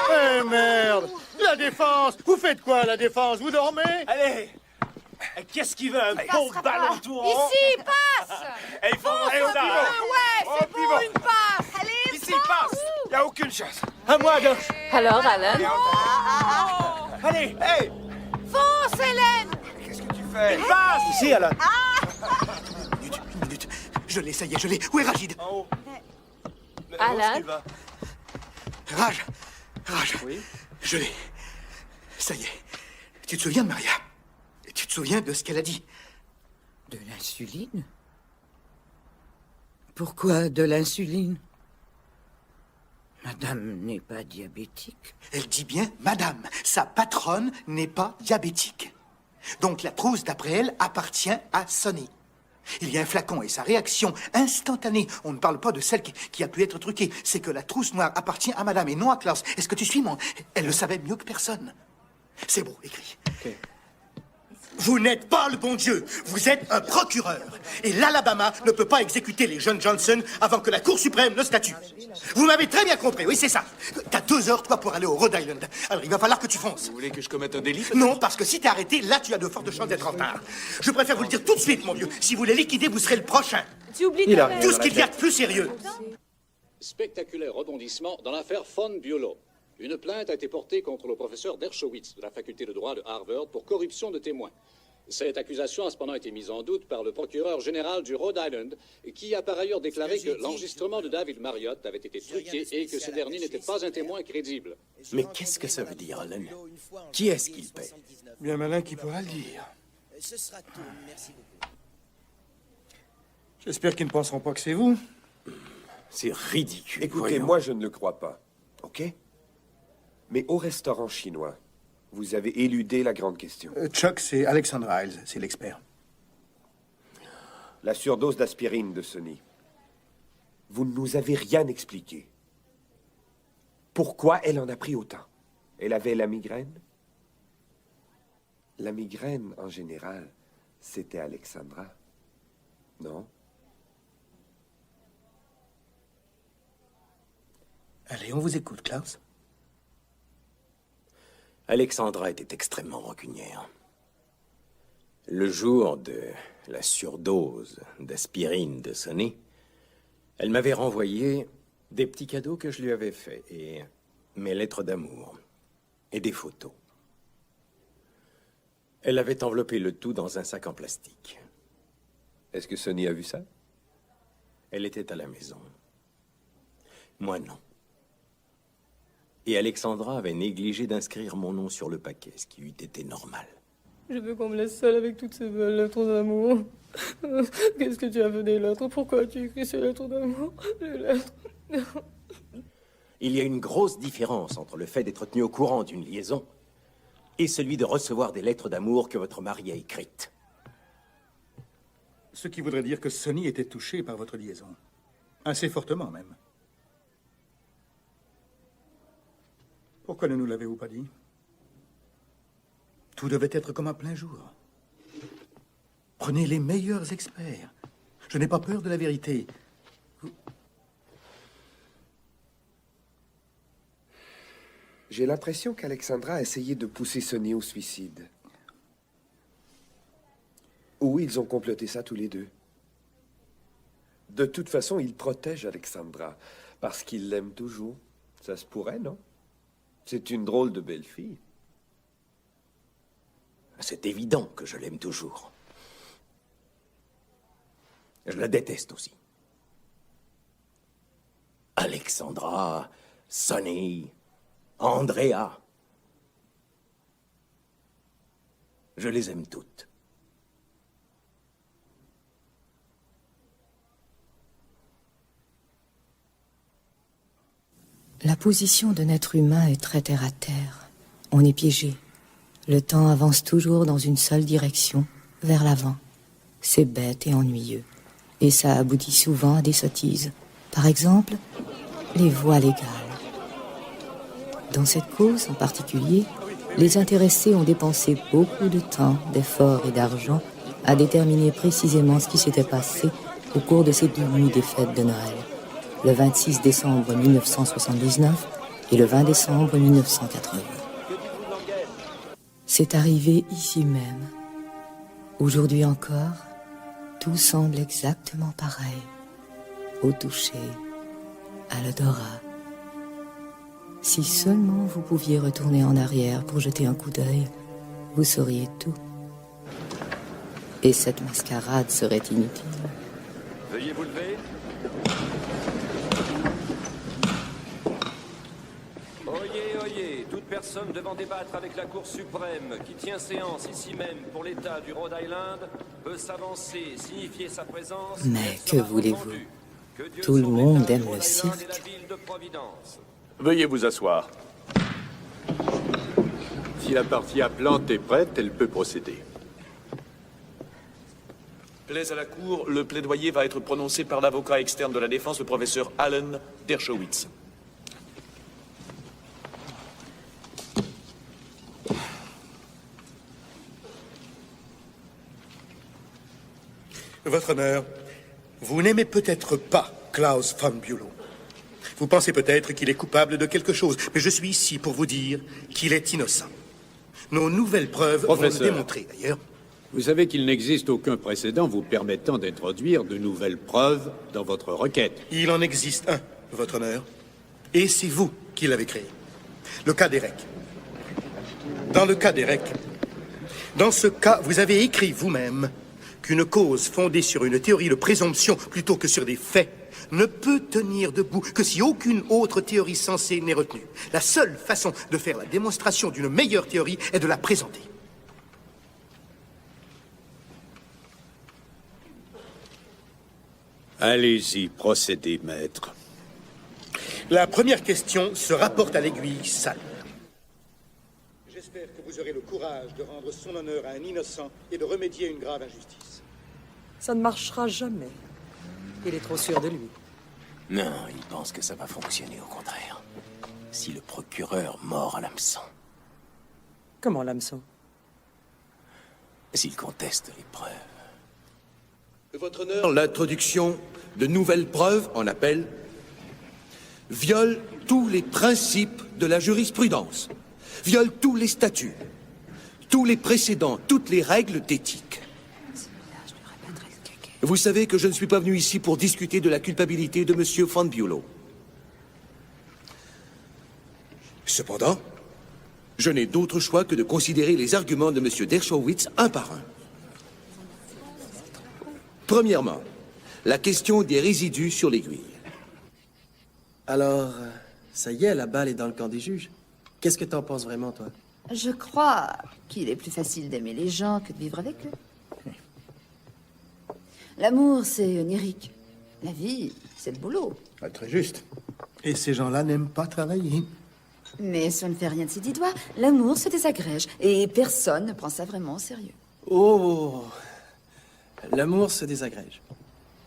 Eh merde! La défense! Vous faites quoi, la défense? Vous dormez? Allez. Qu'est-ce qu'il veut? Un beau ballon tout en haut? Ici, passe. Et il faut montrer ça. Ouais, c'est bon, une passe. Allez, Ici, passe. Il n'y a aucune chance. À moi, à gauche. Alors, Alan? Allez, hey. Fonce, Hélène. Qu'est-ce que tu fais? Passe. Ici, Alan. Une minute. Je l'ai, ça y est, je l'ai. Où est Rachid? En haut. Alan? Raj. Oui? Je l'ai. Ça y est. Tu te souviens de Maria? Tu te souviens de ce qu'elle a dit? De l'insuline? Pourquoi de l'insuline? Madame n'est pas diabétique. Elle dit bien madame. Sa patronne n'est pas diabétique. Donc la trousse, d'après elle, appartient à Sonny. Il y a un flacon et sa réaction instantanée. On ne parle pas de celle qui a pu être truquée. C'est que la trousse noire appartient à madame et non à Klaus. Est-ce que tu suis, mon... Elle le savait mieux que personne. C'est beau, écrit. Okay. Vous n'êtes pas le bon Dieu. Vous êtes un procureur. Et l'Alabama ne peut pas exécuter les jeunes Johnson avant que la Cour suprême le statue. Vous m'avez très bien compris, oui, c'est ça. T'as 2 heures, toi, pour aller au Rhode Island. Alors, il va falloir que tu fonces. Vous voulez que je commette un délit? Non, parce que si t'es arrêté, là, tu as de fortes chances d'être en retard. Je préfère vous le dire tout de suite, mon vieux. Si vous les liquidez, vous serez le prochain. Tu oublies ta mère. Tout ce qu'il y a de plus sérieux. Spectaculaire rebondissement dans l'affaire Von Bülow. Une plainte a été portée contre le professeur Dershowitz de la faculté de droit de Harvard pour corruption de témoins. Cette accusation a cependant été mise en doute par le procureur général du Rhode Island, qui a par ailleurs déclaré que l'enregistrement de David Marriott avait été truqué et que ce dernier n'était pas un témoin crédible. Mais qu'est-ce que ça veut dire, Alan? Qui est-ce qu'il paie? Bien malin qui pourra le dire. Ce sera tout, merci beaucoup. J'espère qu'ils ne penseront pas que c'est vous. C'est ridicule. Écoutez, voyons. moi je ne le crois pas, ok? Mais au restaurant chinois, vous avez éludé la grande question. Chuck, c'est Alexandra Hiles, c'est l'expert. La surdose d'aspirine de Sonny. Vous ne nous avez rien expliqué. Pourquoi elle en a pris autant? Elle avait la migraine? La migraine, en général, c'était Alexandra. Non? Allez, on vous écoute, Klaus. Alexandra était extrêmement rancunière. Le jour de la surdose d'aspirine de Sonny, elle m'avait renvoyé des petits cadeaux que je lui avais faits et mes lettres d'amour et des photos. Elle avait enveloppé le tout dans un sac en plastique. Est-ce que Sonny a vu ça? Elle était à la maison. Moi, non. Et Alexandra avait négligé d'inscrire mon nom sur le paquet, ce qui eût été normal. Je veux qu'on me laisse seule avec toutes ces belles lettres d'amour. Qu'est-ce que tu as fait des lettres? Pourquoi as-tu écrit ces lettres d'amour? Les lettres... Il y a une grosse différence entre le fait d'être tenu au courant d'une liaison et celui de recevoir des lettres d'amour que votre mari a écrites. Ce qui voudrait dire que Sonny était touché par votre liaison. Assez fortement, même. Pourquoi ne nous l'avez-vous pas dit? Tout devait être comme un plein jour. Prenez les meilleurs experts. Je n'ai pas peur de la vérité. J'ai l'impression qu'Alexandra a essayé de pousser Sonny au suicide. Ou ils ont comploté ça tous les deux. De toute façon, il protège Alexandra parce qu'il l'aime toujours. Ça se pourrait, non? C'est une drôle de belle fille. C'est évident que je l'aime toujours. Je la déteste aussi. Alexandra, Sonny, Andrea. Je les aime toutes. La position d'un être humain est très terre à terre. On est piégé. Le temps avance toujours dans une seule direction, vers l'avant. C'est bête et ennuyeux. Et ça aboutit souvent à des sottises. Par exemple, les voies légales. Dans cette cause en particulier, les intéressés ont dépensé beaucoup de temps, d'efforts et d'argent à déterminer précisément ce qui s'était passé au cours de ces 2 nuits des fêtes de Noël, le 26 décembre 1979 et le 20 décembre 1980. C'est arrivé ici même. Aujourd'hui encore, tout semble exactement pareil. Au toucher, à l'odorat. Si seulement vous pouviez retourner en arrière pour jeter un coup d'œil, vous sauriez tout. Et cette mascarade serait inutile. Veuillez vous lever. Oyez, oyez, toute personne devant débattre avec la Cour suprême qui tient séance ici même pour l'État du Rhode Island peut s'avancer, signifier sa présence. Mais que voulez-vous? Tout le monde aime le cirque. Veuillez vous asseoir. Si la partie appelante est prête, elle peut procéder. Plaise à la Cour, le plaidoyer va être prononcé par l'avocat externe de la défense, le professeur Alan Dershowitz. Votre honneur, vous n'aimez peut-être pas Klaus von Bülow. Vous pensez peut-être qu'il est coupable de quelque chose, mais je suis ici pour vous dire qu'il est innocent. Nos nouvelles preuves vont le démontrer, d'ailleurs. Vous savez qu'il n'existe aucun précédent vous permettant d'introduire de nouvelles preuves dans votre requête. Il en existe un, votre honneur. Et c'est vous qui l'avez créé. Le cas d'Erek. Dans le cas d'Erek, dans ce cas, vous avez écrit vous-même qu'une cause fondée sur une théorie de présomption plutôt que sur des faits ne peut tenir debout que si aucune autre théorie sensée n'est retenue. La seule façon de faire la démonstration d'une meilleure théorie est de la présenter. Allez-y, procédez, maître. La première question se rapporte à l'aiguille sale. J'espère que vous aurez le courage de rendre son honneur à un innocent et de remédier à une grave injustice. Ça ne marchera jamais. Il est trop sûr de lui. Non, il pense que ça va fonctionner au contraire. Si le procureur mord à l'hameçon. Comment l'hameçon? S'il conteste les preuves. Votre honneur, l'introduction de nouvelles preuves en appel viole tous les principes de la jurisprudence, viole tous les statuts, tous les précédents, toutes les règles d'éthique. Vous savez que je ne suis pas venu ici pour discuter de la culpabilité de M. von Bülow. Cependant, je n'ai d'autre choix que de considérer les arguments de M. Dershowitz un par un. Premièrement, la question des résidus sur l'aiguille. Alors, ça y est, la balle est dans le camp des juges. Qu'est-ce que t'en penses vraiment, toi? Je crois qu'il est plus facile d'aimer les gens que de vivre avec eux. L'amour, c'est onirique. La vie, c'est le boulot. Ah, très juste. Et ces gens-là n'aiment pas travailler. Mais ça ne fait rien de ses 10 doigts. L'amour se désagrège. Et personne ne prend ça vraiment au sérieux. Oh! L'amour se désagrège.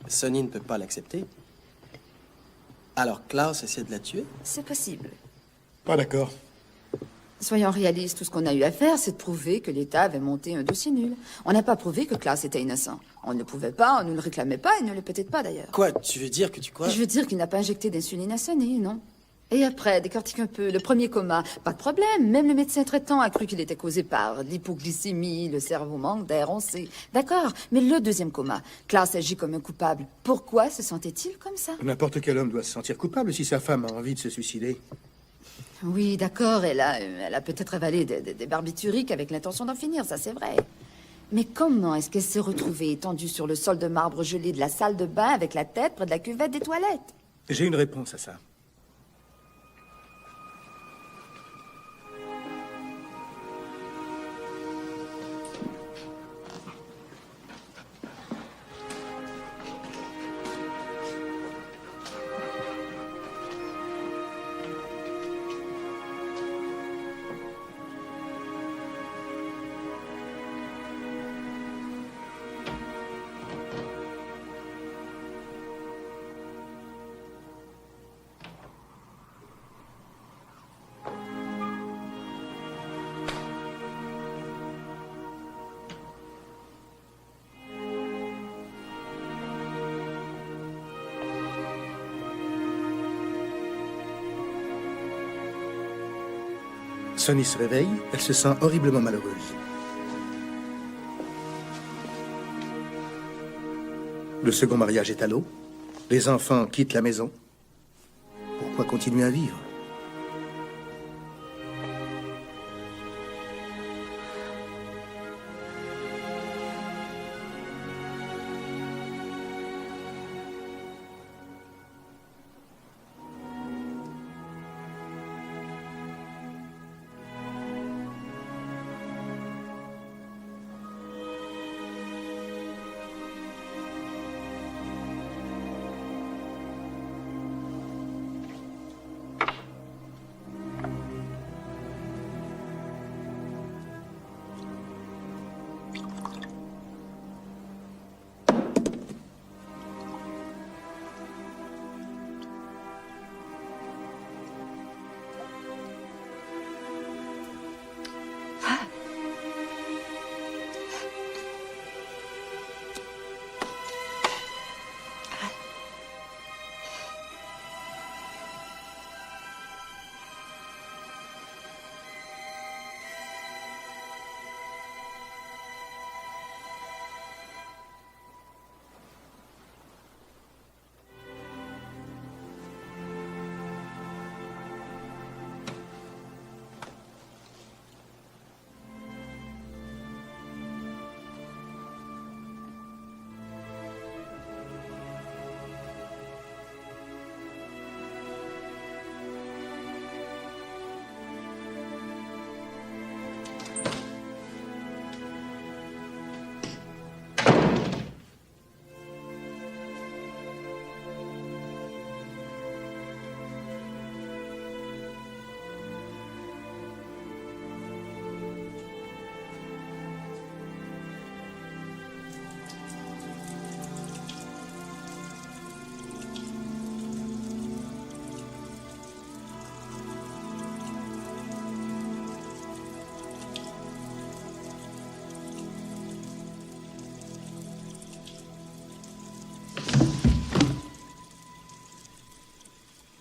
Sonny ne peut pas l'accepter. Alors Klaus essaie de la tuer? C'est possible. Pas d'accord. Soyons réalistes, tout ce qu'on a eu à faire, c'est de prouver que l'État avait monté un dossier nul. On n'a pas prouvé que Klaus était innocent. On ne le pouvait pas, on ne le réclamait pas, et ne l'est peut-être pas d'ailleurs. Quoi? Tu veux dire que tu crois? Je veux dire qu'il n'a pas injecté d'insuline à Sonny, non? Et après, décortique un peu, le premier coma, pas de problème. Même le médecin traitant a cru qu'il était causé par l'hypoglycémie, le cerveau manque d'air, on sait. D'accord, mais le deuxième coma, Klaus agit comme un coupable. Pourquoi se sentait-il comme ça? N'importe quel homme doit se sentir coupable si sa femme a envie de se suicider. Oui, d'accord, elle a peut-être avalé des barbituriques avec l'intention d'en finir, ça c'est vrai. Mais comment est-ce qu'elle s'est retrouvée étendue sur le sol de marbre gelé de la salle de bain avec la tête près de la cuvette des toilettes? J'ai une réponse à ça. Sonny se réveille, elle se sent horriblement malheureuse. Le second mariage est à l'eau. Les enfants quittent la maison. Pourquoi continuer à vivre?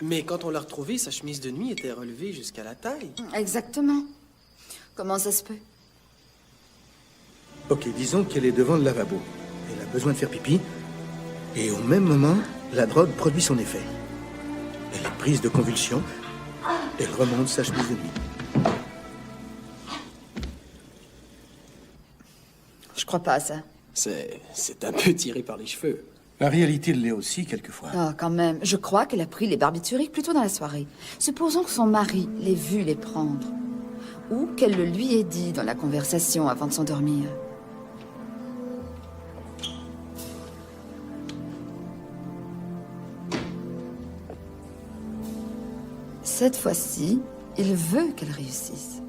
Mais quand on l'a retrouvée, sa chemise de nuit était relevée jusqu'à la taille. Exactement. Comment ça se peut? Ok, disons qu'elle est devant le lavabo. Elle a besoin de faire pipi. Et au même moment, la drogue produit son effet. Elle est prise de convulsions. Elle remonte sa chemise de nuit. Je crois pas à ça. C'est un peu tiré par les cheveux. La réalité l'est aussi, quelquefois. Ah, quand même. Je crois qu'elle a pris les barbituriques plus tôt dans la soirée. Supposons que son mari l'ait vu les prendre. Ou qu'elle le lui ait dit dans la conversation avant de s'endormir. Cette fois-ci, il veut qu'elle réussisse.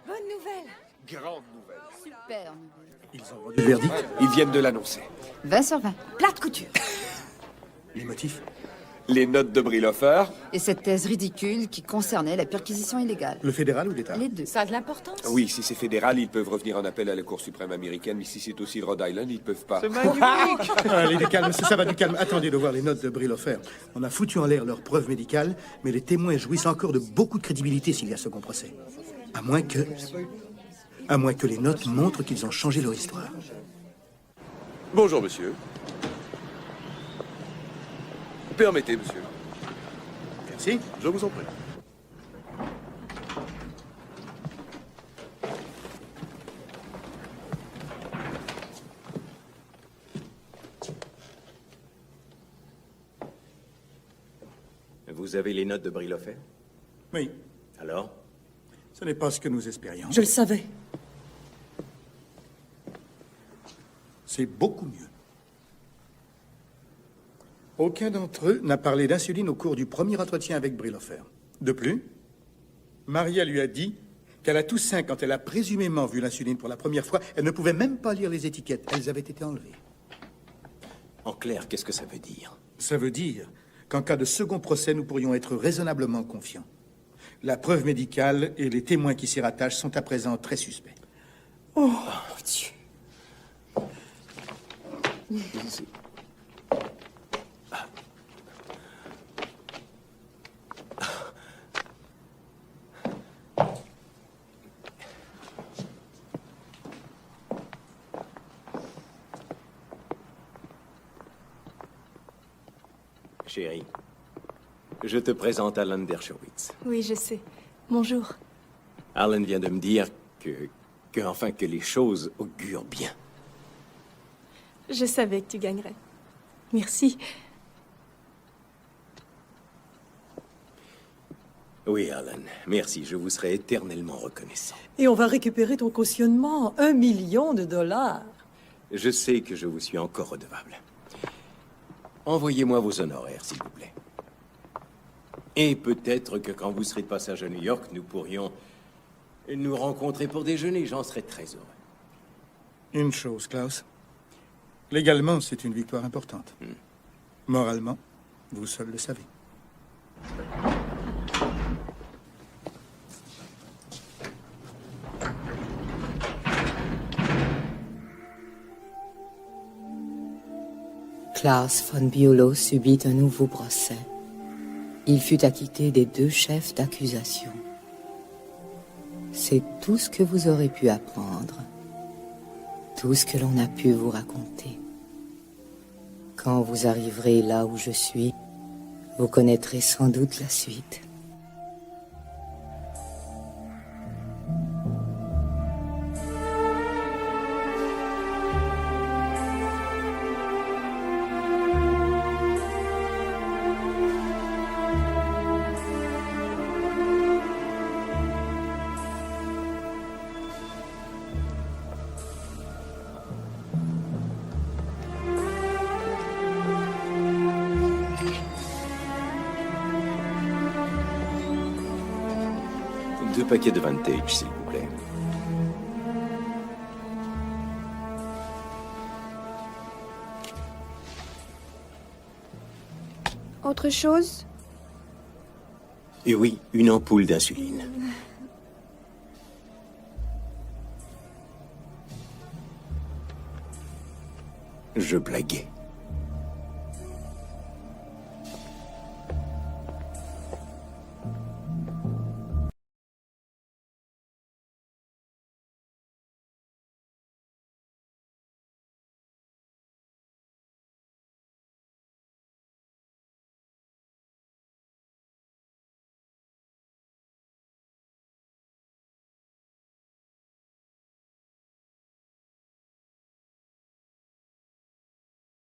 Bonne nouvelle. Grande nouvelle. Super nouvelle. Ils ont rendu le verdict. Ils viennent de l'annoncer. 20 sur 20. Plate couture. Les motifs? Les notes de Brilhofer. Et cette thèse ridicule qui concernait la perquisition illégale. Le fédéral ou l'État? Les deux. Ça a de l'importance. Oui, si c'est fédéral, ils peuvent revenir en appel à la Cour suprême américaine, mais si c'est aussi le Rhode Island, ils peuvent pas. Allez, du calme, ça va du calme. Attendez de voir les notes de Brilhofer. On a foutu en l'air leurs preuves médicales, mais les témoins jouissent encore de beaucoup de crédibilité s'il y a second procès. À moins que les notes montrent qu'ils ont changé leur histoire. Bonjour, monsieur. Permettez, monsieur. Merci. Je vous en prie. Vous avez les notes de Brilhofer? Oui. Alors? Ce n'est pas ce que nous espérions. Je le savais. C'est beaucoup mieux. Aucun d'entre eux n'a parlé d'insuline au cours du premier entretien avec Brilhofer. De plus, Maria lui a dit qu'à la Toussaint, quand elle a présumément vu l'insuline pour la première fois, elle ne pouvait même pas lire les étiquettes. Elles avaient été enlevées. En clair, qu'est-ce que ça veut dire? Ça veut dire qu'en cas de second procès, nous pourrions être raisonnablement confiants. La preuve médicale et les témoins qui s'y rattachent sont à présent très suspects. Oh, Dieu. Chérie, je te présente Alan Dershowitz. Oui, je sais. Bonjour. Alan vient de me dire que les choses augurent bien. Je savais que tu gagnerais. Merci. Oui, Alan, merci. Je vous serai éternellement reconnaissant. Et on va récupérer ton cautionnement, $1 million. Je sais que je vous suis encore redevable. Envoyez-moi vos honoraires, s'il vous plaît. Et peut-être que quand vous serez de passage à New York, nous pourrions nous rencontrer pour déjeuner. J'en serais très heureux. Une chose, Klaus. Légalement, c'est une victoire importante. Moralement, vous seul le savez. Klaus von Bülow subit un nouveau procès. Il fut acquitté des 2 chefs d'accusation. C'est tout ce que vous aurez pu apprendre. Tout ce que l'on a pu vous raconter. Quand vous arriverez là où je suis, vous connaîtrez sans doute la suite. Deux paquets de Vantage, s'il vous plaît. Autre chose? Et oui, une ampoule d'insuline. Je blaguais.